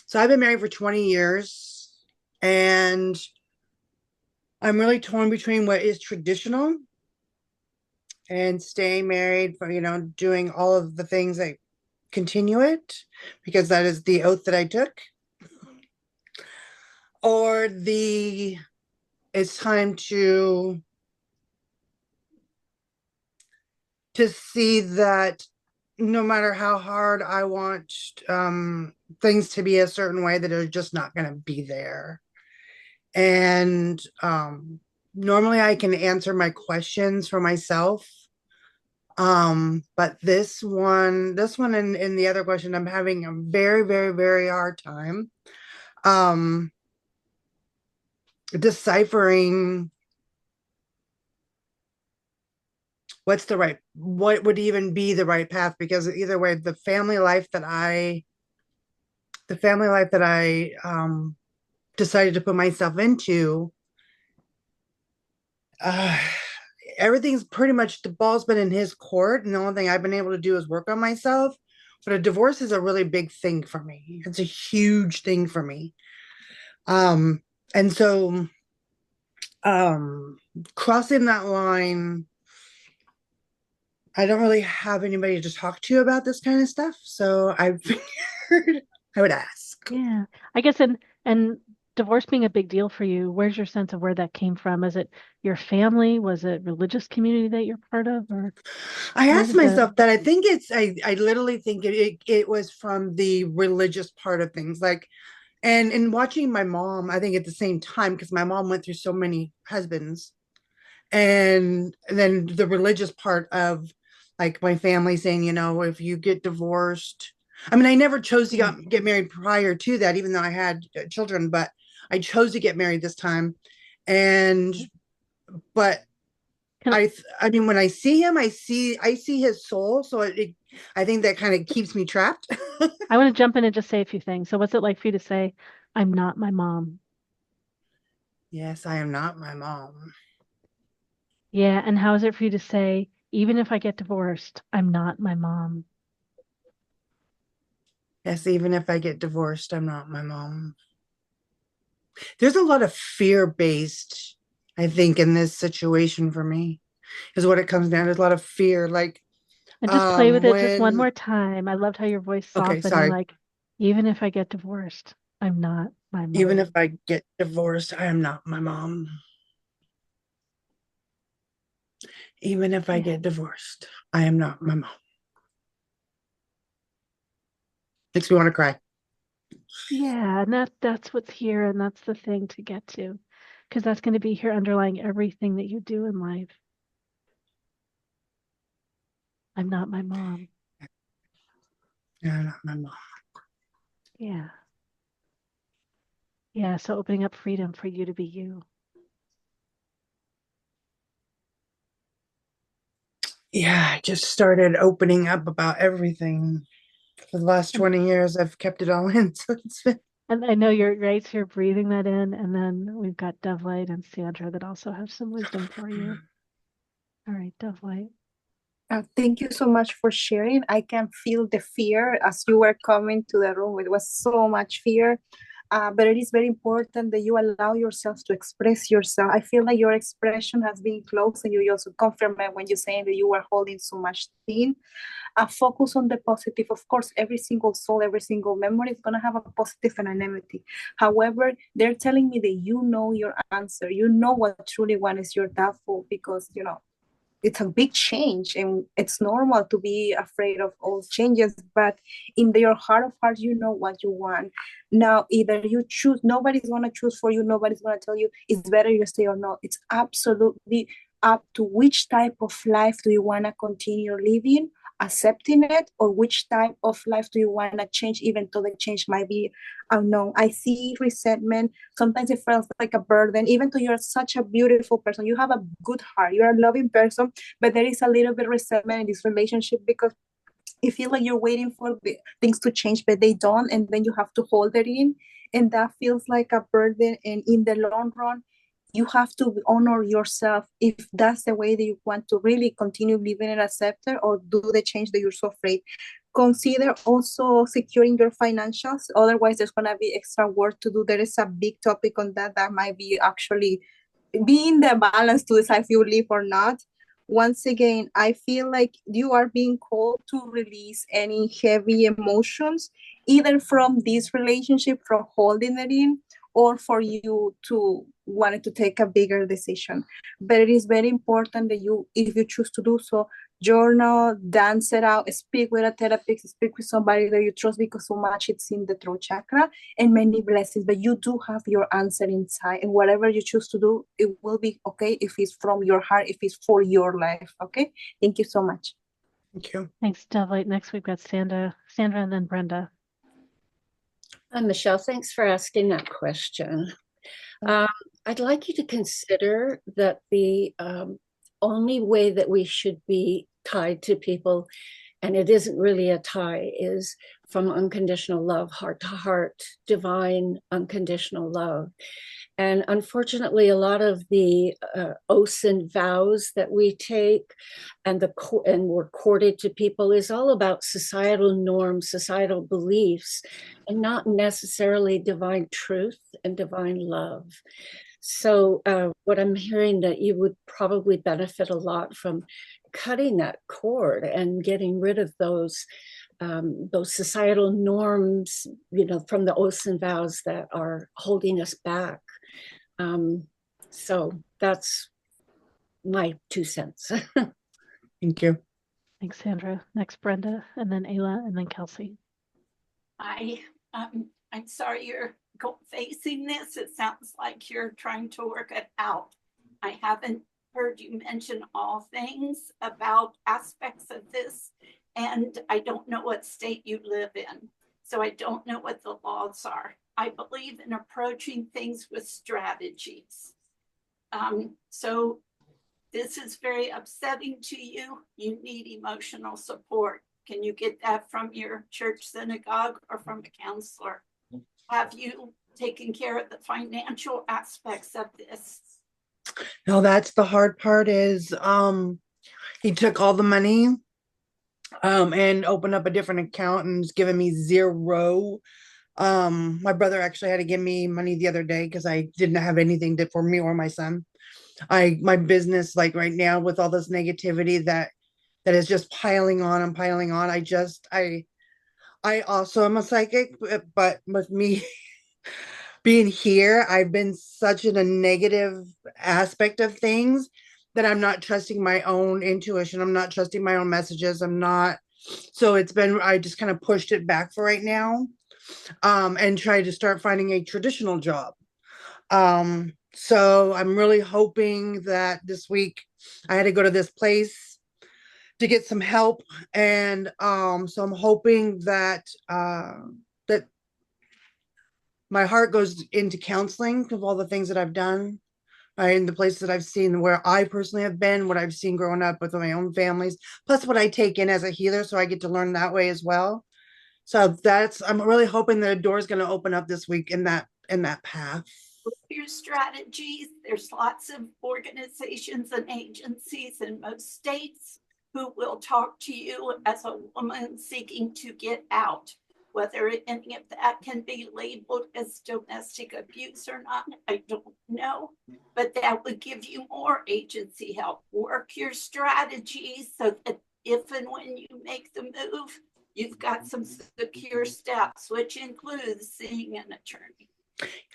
So I've been married for 20 years, and I'm really torn between what is traditional and staying married for, doing all of the things that continue it, because that is the oath that I took, or it's time to see that no matter how hard I want things to be a certain way, that are just not going to be there. And normally I can answer my questions for myself. But this one and the other question, I'm having a very, very, very hard time deciphering what would even be the right path, because either way, the family life that I decided to put myself into, everything's pretty much, the ball's been in his court, and the only thing I've been able to do is work on myself. But a divorce is a really big thing for me. It's a huge thing for me. And so crossing that line, I don't really have anybody to talk to about this kind of stuff, so I figured I would ask. Yeah, I guess, and divorce being a big deal for you, where's your sense of where that came from? Is it your family? Was it religious community that you're part of, or I where asked did the myself that. I think I literally think it was from the religious part of things. Like, and in watching my mom, I think at the same time, because my mom went through so many husbands, and then the religious part of like my family saying, if you get divorced, I mean, I never chose to get married prior to that, even though I had children, but I chose to get married this time. And but I mean, when I see him, I see his soul, so I think that kind of keeps me trapped. I want to jump in and just say a few things. So what's it like for you to say, I'm not my mom? Yes, I am not my mom. Yeah, and how is it for you to say, even if I get divorced, I'm not my mom? Yes, even if I get divorced, I'm not my mom. There's a lot of fear-based, I think, in this situation for me, is what it comes down to. There's a lot of fear. Like, And just play with it just one when more time. I loved how your voice okay, softened and sorry. like, even if I get divorced, I'm not my Even mom. if I get divorced, I am not my mom. Even if I get divorced, I am not my mom. Makes me want to cry. Yeah, and that's what's here, and that's the thing to get to, because that's going to be here underlying everything that you do in life. I'm not my mom. Yeah, I'm not my mom. Yeah. Yeah, so opening up freedom for you to be you. Yeah, I just started opening up about everything. For the last 20 years, I've kept it all in. So it's been... And I know you're right, so you're breathing that in, and then we've got DoveLight and Sandra that also have some wisdom for you. All right, DoveLight. Thank you so much for sharing. I can feel the fear as you were coming to the room. It was so much fear. But it is very important that you allow yourself to express yourself. I feel like your expression has been close, and you also confirm it when you're saying that you were holding so much in. Focus on the positive. Of course, every single soul, every single memory is going to have a positive and a negative. However, they're telling me that you know your answer. You know what truly one is your doubtful, because, it's a big change, and it's normal to be afraid of all changes, but in your heart of hearts, you know what you want. Now, either you choose, nobody's going to choose for you, nobody's going to tell you it's better you stay or not. It's absolutely up to which type of life do you want to continue living, accepting it, or which type of life do you want to change, even though the change might be unknown. I see resentment. Sometimes it feels like a burden, even though you're such a beautiful person. You have a good heart. You're a loving person, but there is a little bit resentment in this relationship because you feel like you're waiting for things to change, but they don't, and then you have to hold it in, and that feels like a burden. And in the long run, you have to honor yourself if that's the way that you want to really continue living and accept it, or do the change that you're so afraid. Consider also securing your financials. Otherwise, there's going to be extra work to do. There is a big topic on that might be actually being the balance to decide if you leave or not. Once again, I feel like you are being called to release any heavy emotions, either from this relationship, from holding it in, or for you to want to take a bigger decision. But it is very important that you, if you choose to do so, journal, dance it out, speak with a therapist, speak with somebody that you trust, because so much it's in the throat chakra, and many blessings. But you do have your answer inside, and whatever you choose to do, it will be okay if it's from your heart, if it's for your life. Okay. Thank you so much. Thank you. Thanks, DoveLight. Next, we've got Sandra, and then Brenda. Michelle, thanks for asking that question. I'd like you to consider that the only way that we should be tied to people, and it isn't really a tie, is from unconditional love, heart to heart, divine unconditional love. And unfortunately, a lot of the oaths and vows that we take and we're courted to people is all about societal norms, societal beliefs, and not necessarily divine truth and divine love. So what I'm hearing that you would probably benefit a lot from cutting that cord and getting rid of those societal norms, from the oaths and vows that are holding us back. So that's my 2 cents. Thank you. Thanks, Sandra. Next, Brenda, and then Ayla, and then Kelsey. I'm sorry you're facing this. It sounds like you're trying to work it out. I haven't heard you mention all things about aspects of this, and I don't know what state you live in, so I don't know what the laws are. I believe in approaching things with strategies. So this is very upsetting to you. You need emotional support. Can you get that from your church synagogue or from a counselor? Have you taken care of the financial aspects of this? No, that's the hard part is he took all the money and opened up a different account and is giving me zero. My brother actually had to give me money the other day because I didn't have anything for me or my son. My business, like right now with all this negativity that is just piling on and piling on. I also am a psychic, but with me being here, I've been such in a negative aspect of things that I'm not trusting my own intuition. I'm not trusting my own messages. So I just kind of pushed it back for right now, and tried to start finding a traditional job. So I'm really hoping that this week I had to go to this place to get some help. And so I'm hoping that that my heart goes into counseling of all the things that I've done, and the places that I've seen where I personally have been, what I've seen growing up with my own families, plus what I take in as a healer. So I get to learn that way as well. So I'm really hoping the door is going to open up this week in that path. Your strategies, there's lots of organizations and agencies in most states who will talk to you as a woman seeking to get out. Whether any of that can be labeled as domestic abuse or not, I don't know, but that would give you more agency help. Work your strategies so that if and when you make the move, you've got some secure steps, which includes seeing an attorney.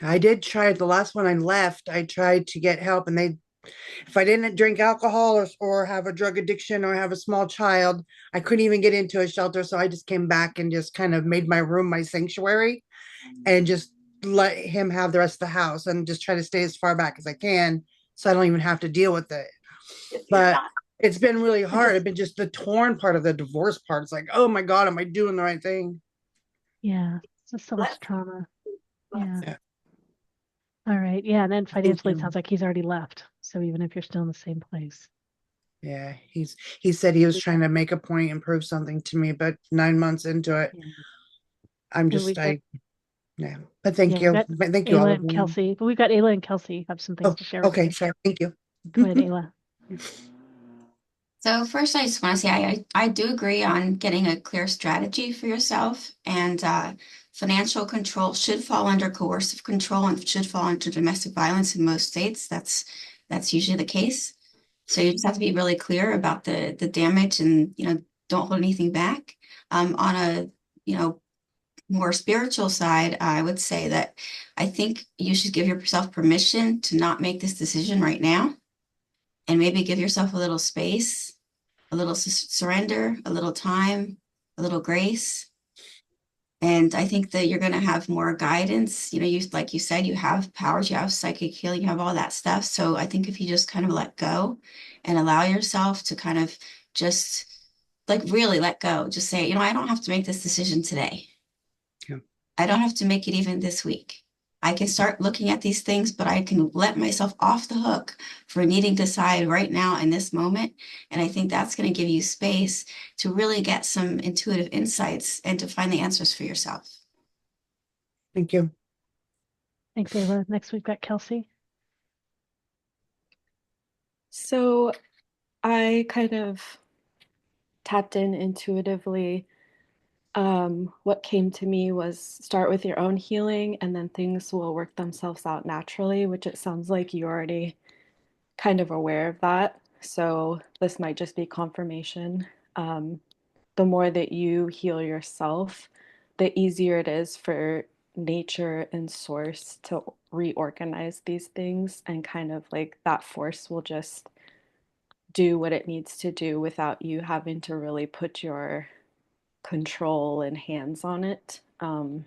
I did try the last one I left. I tried to get help, and if I didn't drink alcohol or have a drug addiction or have a small child, I couldn't even get into a shelter. So I just came back and just kind of made my room my sanctuary and just let him have the rest of the house and just try to stay as far back as I can so I don't even have to deal with it. But it's been really hard. It's been just the torn part of the divorce part. It's like, oh my God, am I doing the right thing? Yeah, it's just so much trauma. Yeah. All right. Yeah. And then financially, it sounds like he's already left. So even if you're still in the same place. Yeah. He said he was trying to make a point and prove something to me, but 9 months into it, I'm just, yeah. But thank you. Thank you, Ayla all. And Kelsey. But we've got Ayla and Kelsey have some things to share. Okay. Sorry. Thank you. Go ahead, Ayla. So first, I just want to say I do agree on getting a clear strategy for yourself, and financial control should fall under coercive control and should fall under domestic violence in most states. That's usually the case. So you just have to be really clear about the damage, and don't hold anything back. On a more spiritual side, I would say that I think you should give yourself permission to not make this decision right now, and maybe give yourself a little space, a little surrender, a little time, a little grace. And I think that you're going to have more guidance. Like you said, you have powers, you have psychic healing, you have all that stuff. So I think if you just kind of let go and allow yourself to kind of just really let go, just say, I don't have to make this decision today. Yeah. I don't have to make it even this week. I can start looking at these things, but I can let myself off the hook for needing to decide right now in this moment. And I think that's going to give you space to really get some intuitive insights and to find the answers for yourself. Thank you. Thanks, Ayla. Next, we've got Kelsey. So I kind of tapped in intuitively. What came to me was start with your own healing and then things will work themselves out naturally, which it sounds like you already kind of aware of that. So this might just be confirmation. The more that you heal yourself, the easier it is for nature and source to reorganize these things, and kind of like that force will just do what it needs to do without you having to really put your control and hands on it. And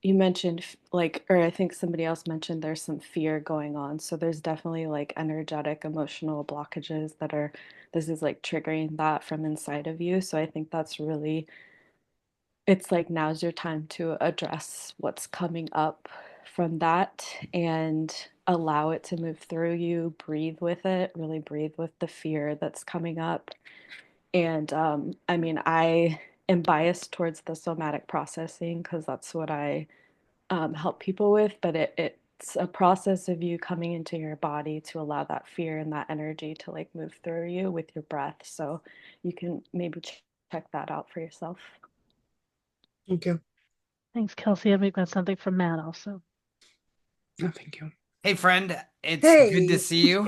you mentioned like, or I think somebody else mentioned there's some fear going on. So there's definitely like energetic, emotional blockages that are, this is like triggering that from inside of you. So I think that's really, it's like now's your time to address what's coming up from that and allow it to move through you, breathe with it, really breathe with the fear that's coming up. And I mean, I am biased towards the somatic processing because that's what I help people with, but it's a process of you coming into your body to allow that fear and that energy to like move through you with your breath. So you can maybe check that out for yourself. Thank you. Thanks, Kelsey. And we've got something from Matt also. No, thank you. Hey friend, it's good to Hey. see you.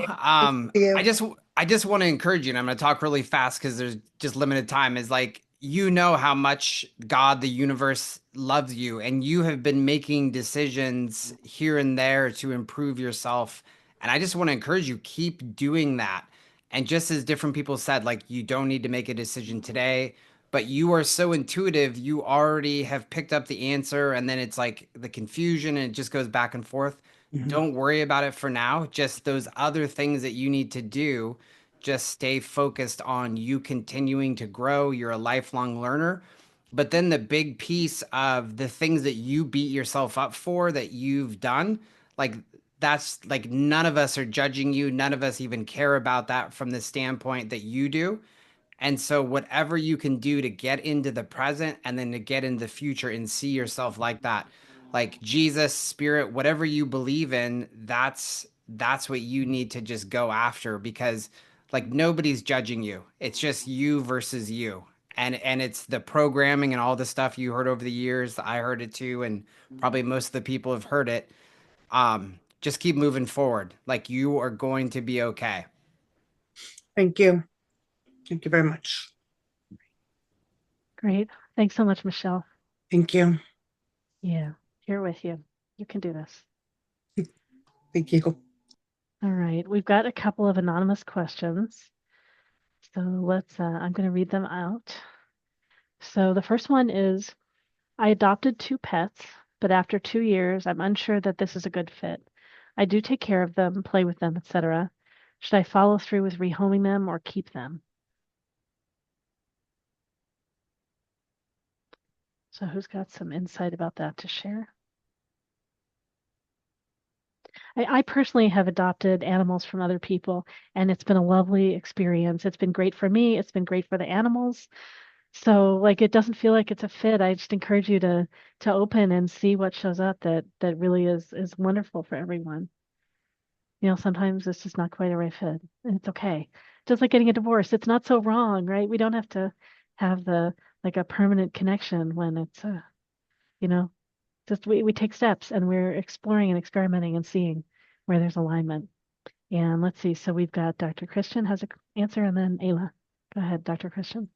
you. I just want to encourage you, and I'm going to talk really fast because there's just limited time. Is like you know how much God, the universe, loves you, and you have been making decisions here and there to improve yourself. And I just want to encourage you, keep doing that. And just as different people said, like you don't need to make a decision today, but you are so intuitive, you already have picked up the answer, and then it's like the confusion and it just goes back and forth. Don't worry about it for now. Just those other things that you need to do. Just stay focused on you continuing to grow. You're a lifelong learner. But then the big piece of the things that you beat yourself up for that you've done, like that's like none of us are judging you. None of us even care about that from the standpoint that you do. And so, whatever you can do to get into the present and then to get into the future and see yourself like that, like Jesus, spirit, whatever you believe in, that's what you need to just go after because, like, nobody's judging you. It's just you versus you, and it's the programming and all the stuff you heard over the years. I heard it too, and probably most of the people have heard it. Just keep moving forward. Like you are going to be okay. Thank you. Thank you very much. Great. Thanks so much, Michelle. Thank you. Yeah, here with you. You can do this. Thank you. All right. We've got a couple of anonymous questions. So let's, I'm going to read them out. So the first one is, I adopted 2 pets, but after 2 years, I'm unsure that this is a good fit. I do take care of them, play with them, etc. Should I follow through with rehoming them or keep them? So who's got some insight about that to share? I personally have adopted animals from other people, and it's been a lovely experience. It's been great for me. It's been great for the animals. So like it doesn't feel like it's a fit. I just encourage you to open and see what shows up that really is wonderful for everyone. You know, sometimes it's just not quite a right fit, and it's okay. Just like getting a divorce, it's not so wrong, right? We don't have to have the like a permanent connection when it's you know, just we take steps and we're exploring and experimenting and seeing where there's alignment. And let's see. So we've got Dr. Kristian has an answer, and then Ayla. Go ahead, Dr. Kristian.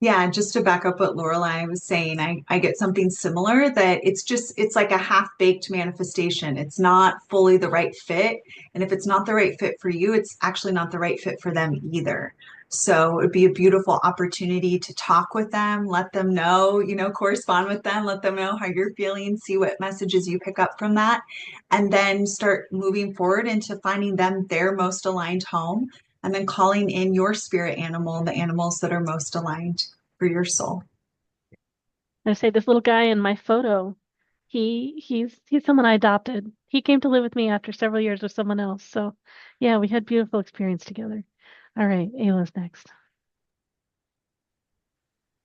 Yeah, just to back up what Laureli was saying, I get something similar that it's like a half-baked manifestation. It's not fully the right fit. And if it's not the right fit for you, it's actually not the right fit for them either. So it'd be a beautiful opportunity to talk with them, let them know, correspond with them, let them know how you're feeling, see what messages you pick up from that, and then start moving forward into finding them their most aligned home and then calling in your spirit animal, the animals that are most aligned for your soul. I say this little guy in my photo, he's someone I adopted. He came to live with me after several years with someone else. So yeah, we had beautiful experience together. All right, Ayla's next.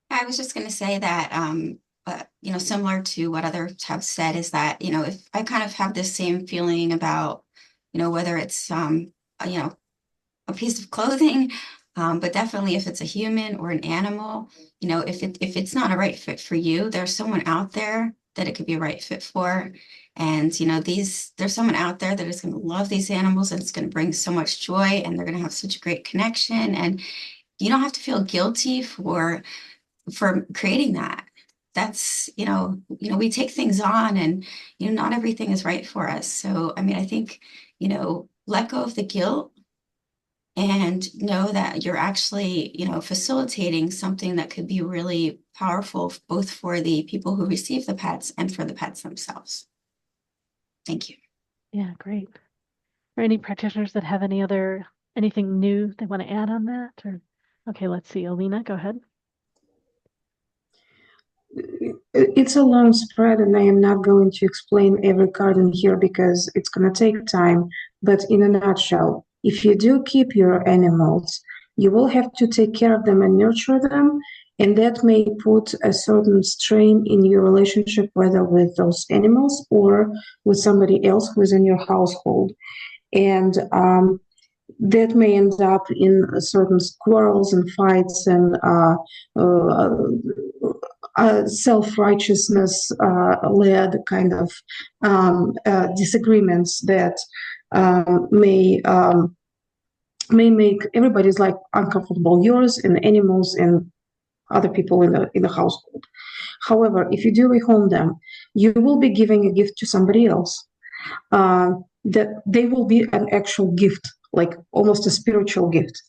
I was just going to say that, similar to what others have said, is that, if I kind of have this same feeling about, whether it's, a piece of clothing, but definitely if it's a human or an animal, if it's not a right fit for you, there's someone out there that it could be a right fit for. And, there's someone out there that is going to love these animals and it's going to bring so much joy and they're going to have such a great connection. And you don't have to feel guilty for creating that. That's, we take things on and, not everything is right for us. So, I mean, I think, let go of the guilt and know that you're actually, facilitating something that could be really powerful, both for the people who receive the pets and for the pets themselves. Thank you. Yeah, great. Are any practitioners that have anything new they want to add on that? Or okay, let's see. Alina, go ahead. It's a long spread, and I am not going to explain every card in here because it's going to take time. But in a nutshell, if you do keep your animals, you will have to take care of them and nurture them, and that may put a certain strain in your relationship, whether with those animals or with somebody else who is in your household. And that may end up in certain quarrels and fights and self-righteousness led kind of disagreements that may make everybody's life uncomfortable, yours and animals and other people in the household. However, if you do rehome them, you will be giving a gift to somebody else. That they will be an actual gift, like almost a spiritual gift.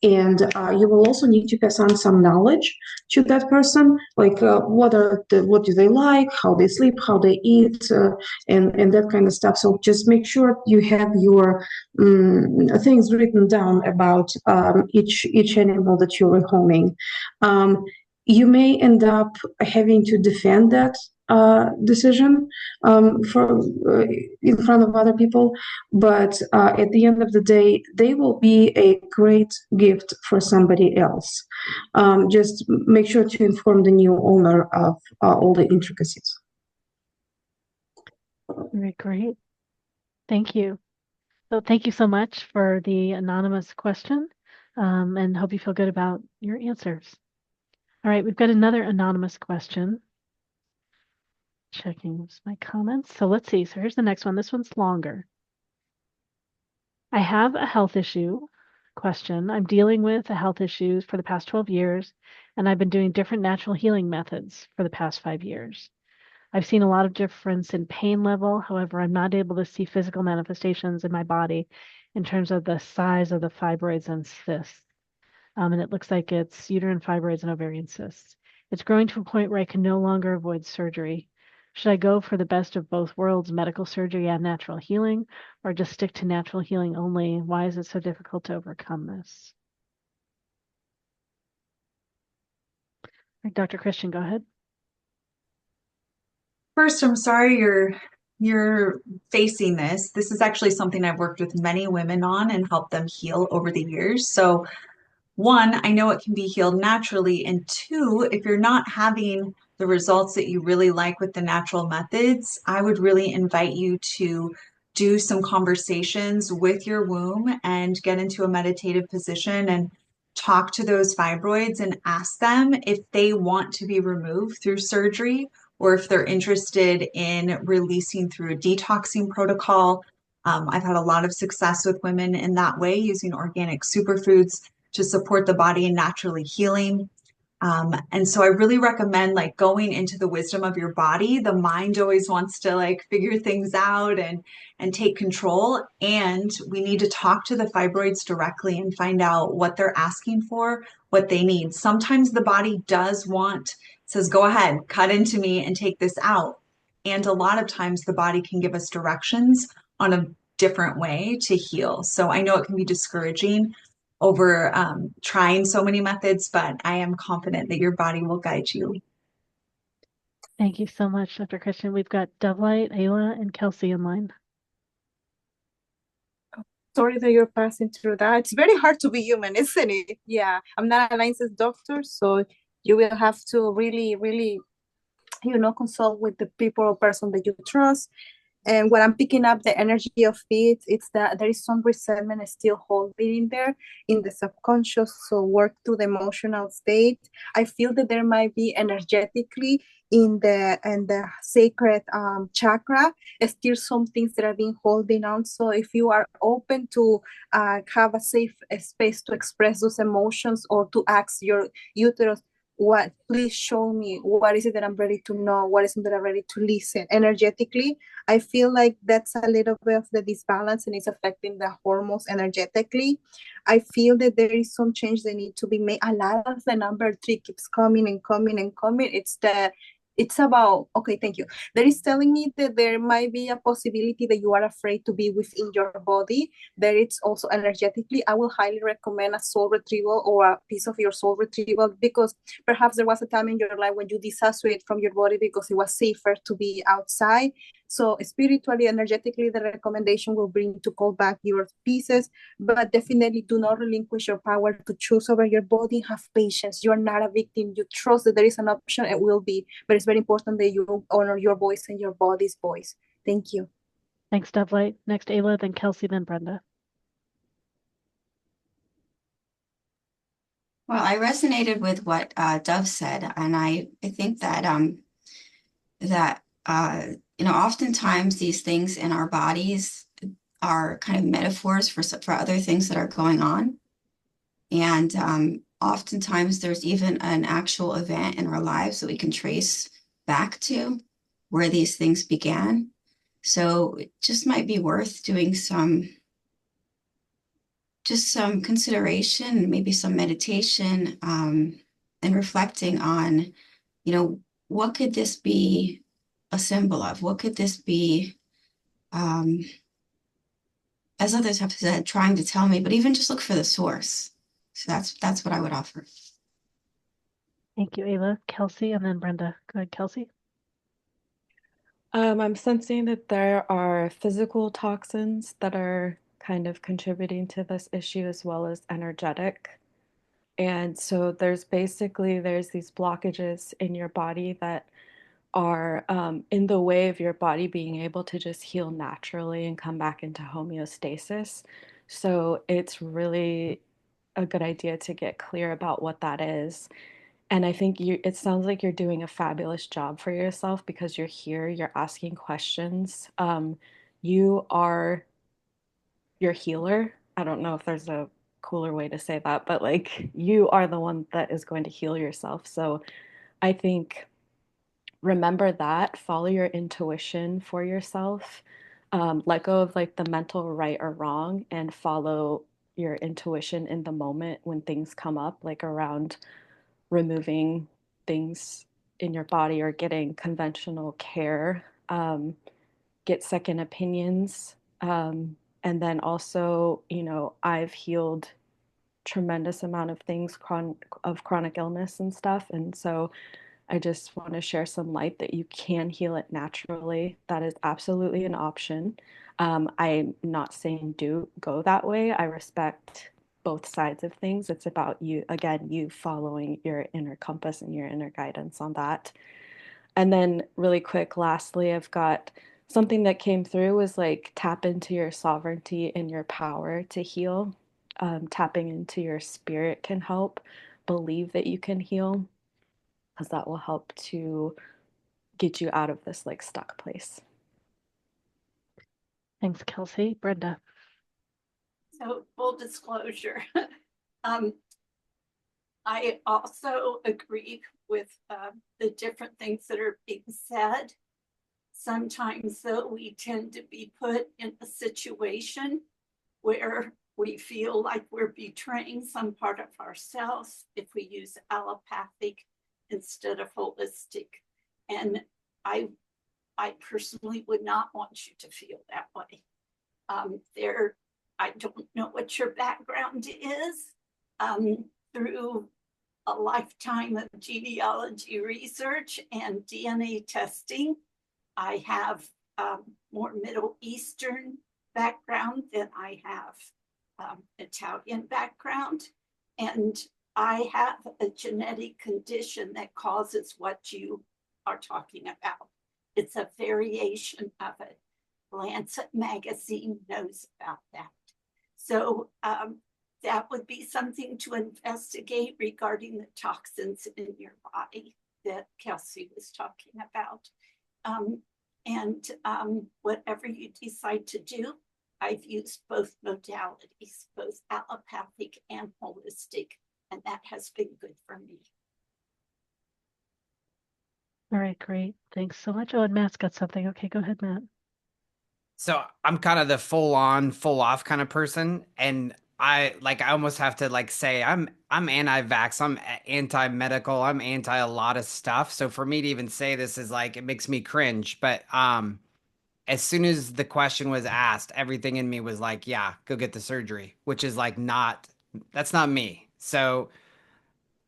And you will also need to pass on some knowledge to that person, like what do they like, how they sleep, how they eat, and that kind of stuff. So just make sure you have your things written down about each animal that you're rehoming. You may end up having to defend that decision in front of other people, but at the end of the day, they will be a great gift for somebody else. Just make sure to inform the new owner of all the intricacies. Very great. Thank you. So thank you so much for the anonymous question, and hope you feel good about your answers. All right, we've got another anonymous question. Checking my comments. So let's see. So here's the next one. This one's longer. I have a health issue question. I'm dealing with a health issues for the past 12 years, and I've been doing different natural healing methods for the past 5 years. I've seen a lot of difference in pain level. However, I'm not able to see physical manifestations in my body in terms of the size of the fibroids and cysts. And it looks like it's uterine fibroids and ovarian cysts. It's growing to a point where I can no longer avoid surgery. Should I go for the best of both worlds, medical surgery and natural healing, or just stick to natural healing only? Why is it so difficult to overcome this? Dr. Kristian, go ahead. First, I'm sorry you're facing this. This is actually something I've worked with many women on and helped them heal over the years. So one, I know it can be healed naturally. And two, if you're not having the results that you really like with the natural methods, I would really invite you to do some conversations with your womb and get into a meditative position and talk to those fibroids and ask them if they want to be removed through surgery or if they're interested in releasing through a detoxing protocol. I've had a lot of success with women in that way, using organic superfoods to support the body in naturally healing. And so I really recommend going into the wisdom of your body. The mind always wants to figure things out and take control. And we need to talk to the fibroids directly and find out what they're asking for, what they need. Sometimes the body says, go ahead, cut into me and take this out. And a lot of times the body can give us directions on a different way to heal. So I know it can be discouraging over trying so many methods, but I am confident that your body will guide you. Thank you so much, Dr. Kristian. We've got DoveLight, Ayla, and Kelsey in line. Sorry that you're passing through that. It's very hard to be human, isn't it? Yeah, I'm not a licensed doctor, so you will have to really, really, consult with the people or person that you trust. And what I'm picking up the energy of it's that there is some resentment still holding in there in the subconscious. So work through the emotional state. I feel that there might be energetically in the sacred chakra still some things that are being holding on. So if you are open to have a safe space to express those emotions or to ask your uterus, please show me what is it that I'm ready to know, what is it that I'm ready to listen energetically. I feel like that's a little bit of the disbalance and it's affecting the hormones energetically. I feel that there is some change that need to be made. A lot of the number 3 keeps coming and coming and coming. It's about, okay, thank you. That is telling me that there might be a possibility that you are afraid to be within your body, that it's also energetically. I will highly recommend a soul retrieval or a piece of your soul retrieval, because perhaps there was a time in your life when you disassociated from your body because it was safer to be outside. So spiritually, energetically, the recommendation will bring to call back your pieces, but definitely do not relinquish your power to choose over your body. Have patience. You are not a victim. You trust that there is an option. It will be, but it's very important that you honor your voice and your body's voice. Thank you. Thanks, DoveLight. Next, Ayla, then Kelsey, then Brenda. Well, I resonated with what Dove said, and I think that oftentimes these things in our bodies are kind of metaphors for other things that are going on, and oftentimes there's even an actual event in our lives that we can trace back to where these things began. So it just might be worth doing some consideration, maybe some meditation, and reflecting on, what could this be a symbol of? What could this be, as others have said, trying to tell me, but even just look for the source. So that's what I would offer. Thank you, Ayla. Kelsey, and then Brenda. Go ahead, Kelsey. I'm sensing that there are physical toxins that are kind of contributing to this issue as well as energetic. And so there's these blockages in your body that are in the way of your body being able to just heal naturally and come back into homeostasis. So it's really a good idea to get clear about what that is. And I think it sounds like you're doing a fabulous job for yourself because you're here, you're asking questions. You are your healer. I don't know if there's a cooler way to say that, but like you are the one that is going to heal yourself. So I think remember that, follow your intuition for yourself. Let go of like the mental right or wrong and follow your intuition in the moment when things come up, like around removing things in your body or getting conventional care. Get second opinions. And then also, I've healed tremendous amount of things of chronic illness and stuff. And so I just want to share some light that you can heal it naturally. That is absolutely an option. I'm not saying go that way. I respect both sides of things. It's about you, again, you following your inner compass and your inner guidance on that. And then really quick, lastly, I've got something that came through was like tap into your sovereignty and your power to heal. Tapping into your spirit can help. Believe that you can heal, because that will help to get you out of this like stuck place. Thanks, Kelsey. Brenda. So full disclosure, I also agree with the different things that are being said. Sometimes, though, we tend to be put in a situation where we feel like we're betraying some part of ourselves if we use allopathic instead of holistic. And I personally would not want you to feel that way. I don't know what your background is. Through a lifetime of genealogy research and DNA testing. I have more Middle Eastern background than I have Italian background. And I have a genetic condition that causes what you are talking about. It's a variation of it. Lancet magazine knows about that. So that would be something to investigate regarding the toxins in your body that Kelsey was talking about. Whatever you decide to do, I've used both modalities, both allopathic and holistic, and that has been good for me. All right, great. Thanks so much. Oh, and Matt's got something. Okay, go ahead, Matt. So I'm kind of the full on, full off kind of person. And I almost have to say I'm anti-vax, I'm anti-medical, I'm anti a lot of stuff. So for me to even say this is it makes me cringe. But as soon as the question was asked, everything in me was like, yeah, go get the surgery, which is that's not me. So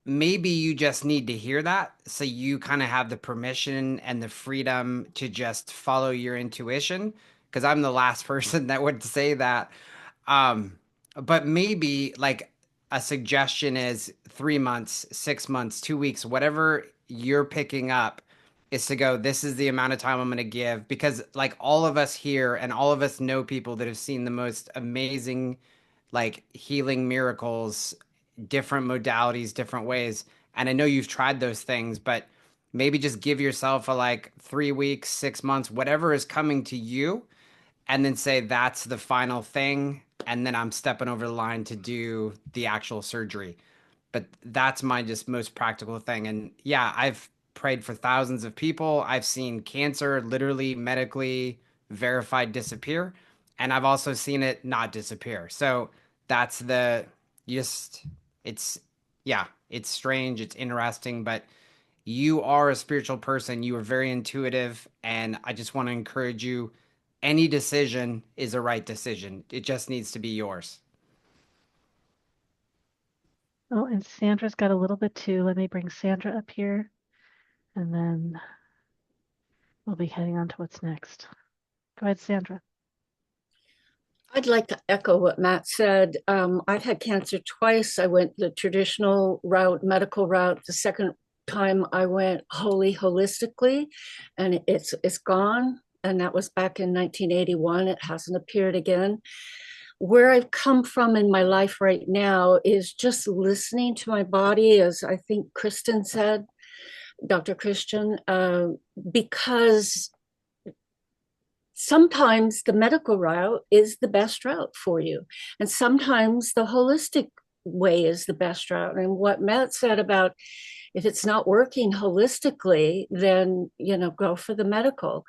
maybe you just need to hear that so you kind of have the permission and the freedom to just follow your intuition, because I'm the last person that would say that. But maybe a suggestion is 3 months, 6 months, 2 weeks, whatever you're picking up, is to go, this is the amount of time I'm going to give, because all of us here and all of us know people that have seen the most amazing healing miracles, different modalities, different ways. And I know you've tried those things, but maybe just give yourself a 3 weeks, 6 months, whatever is coming to you, and then say that's the final thing. And then I'm stepping over the line to do the actual surgery. But that's my just most practical thing. And yeah, I've prayed for thousands of people. I've seen cancer literally medically verified disappear. And I've also seen it not disappear. So that's it's strange. It's interesting, but you are a spiritual person. You are very intuitive. And I just want to encourage you. Any decision is a right decision. It just needs to be yours. Oh, and Sandra's got a little bit too. Let me bring Sandra up here, and then we'll be heading on to what's next. Go ahead, Sandra. I'd like to echo what Matt said. I've had cancer twice. I went the traditional route, medical route. The second time I went holistically, and it's gone. And that was back in 1981. It hasn't appeared again. Where I've come from in my life right now is just listening to my body, as I think Kristian said, Dr. Kristian, because sometimes the medical route is the best route for you. And sometimes the holistic way is the best route. And what Matt said about if it's not working holistically, then, go for the medical.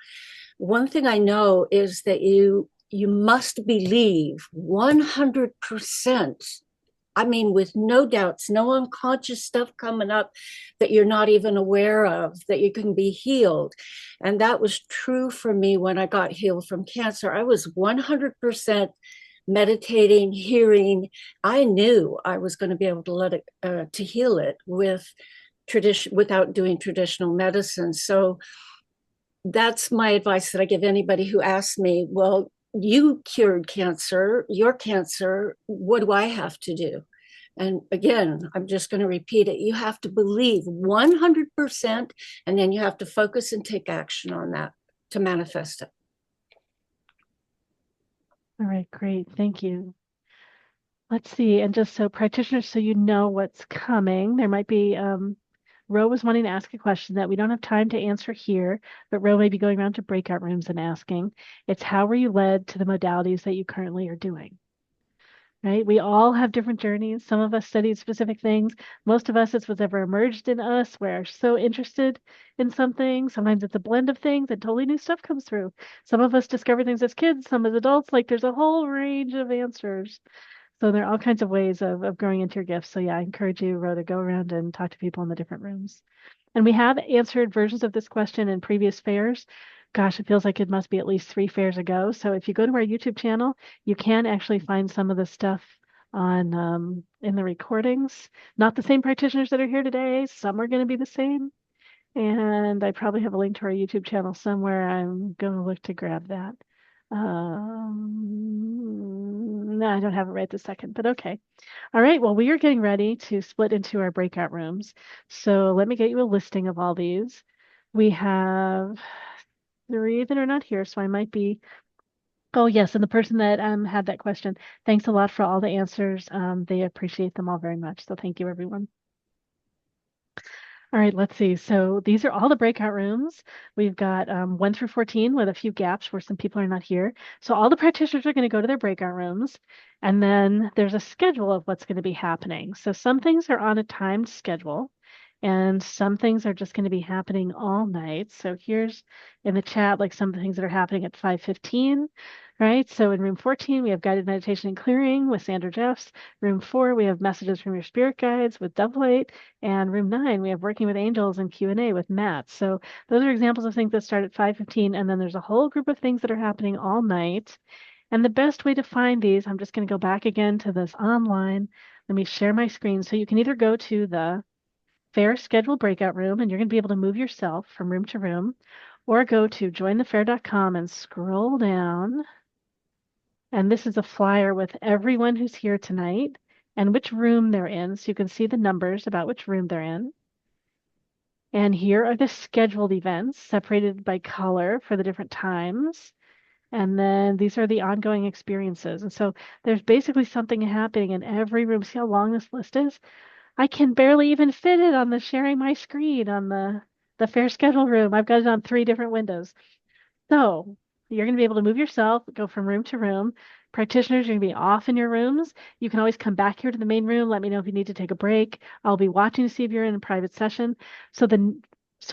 One thing I know is that you must believe 100%. I mean, with no doubts, no unconscious stuff coming up that you're not even aware of, that you can be healed. And that was true for me when I got healed from cancer. I was 100% meditating, hearing. I knew I was going to be able to let it, to heal it without doing traditional medicine. So that's my advice that I give anybody who asks me, well, you cured cancer, your cancer, what do I have to do? And again, I'm just going to repeat it. You have to believe 100%, and then you have to focus and take action on that to manifest it. All right, great. Thank you. Let's see. And just so practitioners, so you know what's coming, there might be, Ro was wanting to ask a question that we don't have time to answer here, but Ro may be going around to breakout rooms and asking. It's how were you led to the modalities that you currently are doing? Right? We all have different journeys. Some of us studied specific things. Most of us, it's whatever emerged in us. We're so interested in something. Sometimes it's a blend of things and totally new stuff comes through. Some of us discover things as kids, some as adults. There's a whole range of answers. So there are all kinds of ways of growing into your gifts. So yeah, I encourage you, Ro, to go around and talk to people in the different rooms. And we have answered versions of this question in previous fairs. Gosh, it feels like it must be at least 3 fairs ago. So if you go to our YouTube channel, you can actually find some of the stuff on in the recordings. Not the same practitioners that are here today. Some are going to be the same. And I probably have a link to our YouTube channel somewhere. I'm going to look to grab that. No, I don't have it right this second, but okay. All right, well, we are getting ready to split into our breakout rooms. So let me get you a listing of all these. We have 3 that are not here, so I might be. Oh, yes, and the person that had that question, thanks a lot for all the answers. They appreciate them all very much. So thank you, everyone. All right, let's see. So these are all the breakout rooms. We've got 1 through 14 with a few gaps where some people are not here. So all the practitioners are going to go to their breakout rooms. And then there's a schedule of what's going to be happening. So some things are on a timed schedule. And some things are just going to be happening all night. So here's in the chat, like some of the things that are happening at 5:15, right? So in room 14, we have guided meditation and clearing with Sandra Jeffs. Room 4, we have messages from your spirit guides with DoveLight. And room 9, we have working with angels and Q&A with Matt. So those are examples of things that start at 5:15. And then there's a whole group of things that are happening all night. And the best way to find these, I'm just going to go back again to this online. Let me share my screen. So you can either go to the Fair schedule breakout room, and you're going to be able to move yourself from room to room, or go to jointhefair.com and scroll down. And this is a flyer with everyone who's here tonight and which room they're in. So you can see the numbers about which room they're in. And here are the scheduled events separated by color for the different times. And then these are the ongoing experiences. And so there's basically something happening in every room. See how long this list is? I can barely even fit it on the sharing my screen on the fair schedule room. I've got it on 3 different windows. So you're going to be able to move yourself, go from room to room. Practitioners, you're going to be off in your rooms. You can always come back here to the main room. Let me know if you need to take a break. I'll be watching to see if you're in a private session. So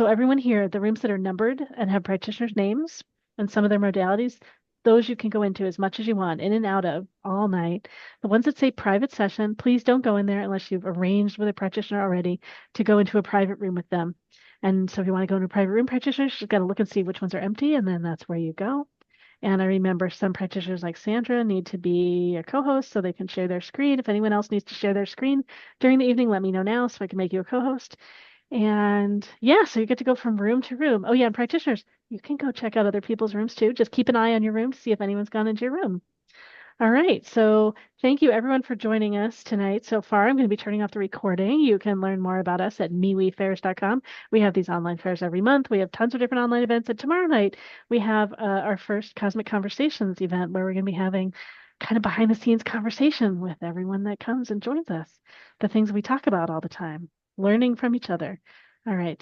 everyone here, the rooms that are numbered and have practitioners' names and some of their modalities, those you can go into as much as you want, in and out of all night. The ones that say private session, please don't go in there unless you've arranged with a practitioner already to go into a private room with them. And so if you want to go into a private room, practitioners, you've got to look and see which ones are empty, and then that's where you go. And I remember some practitioners like Sandra need to be a co-host so they can share their screen. If anyone else needs to share their screen during the evening, let me know now so I can make you a co-host. And yeah, so you get to go from room to room. Oh yeah, and practitioners, you can go check out other people's rooms too. Just keep an eye on your room to see if anyone's gone into your room. All right, so thank you everyone for joining us tonight so far. I'm going to be turning off the recording. You can learn more about us at MeWeFairs.com. We have these online fairs every month. We have tons of different online events. And tomorrow night, we have our first Cosmic Conversations event where we're going to be having kind of behind the scenes conversation with everyone that comes and joins us. The things we talk about all the time, learning from each other. All right.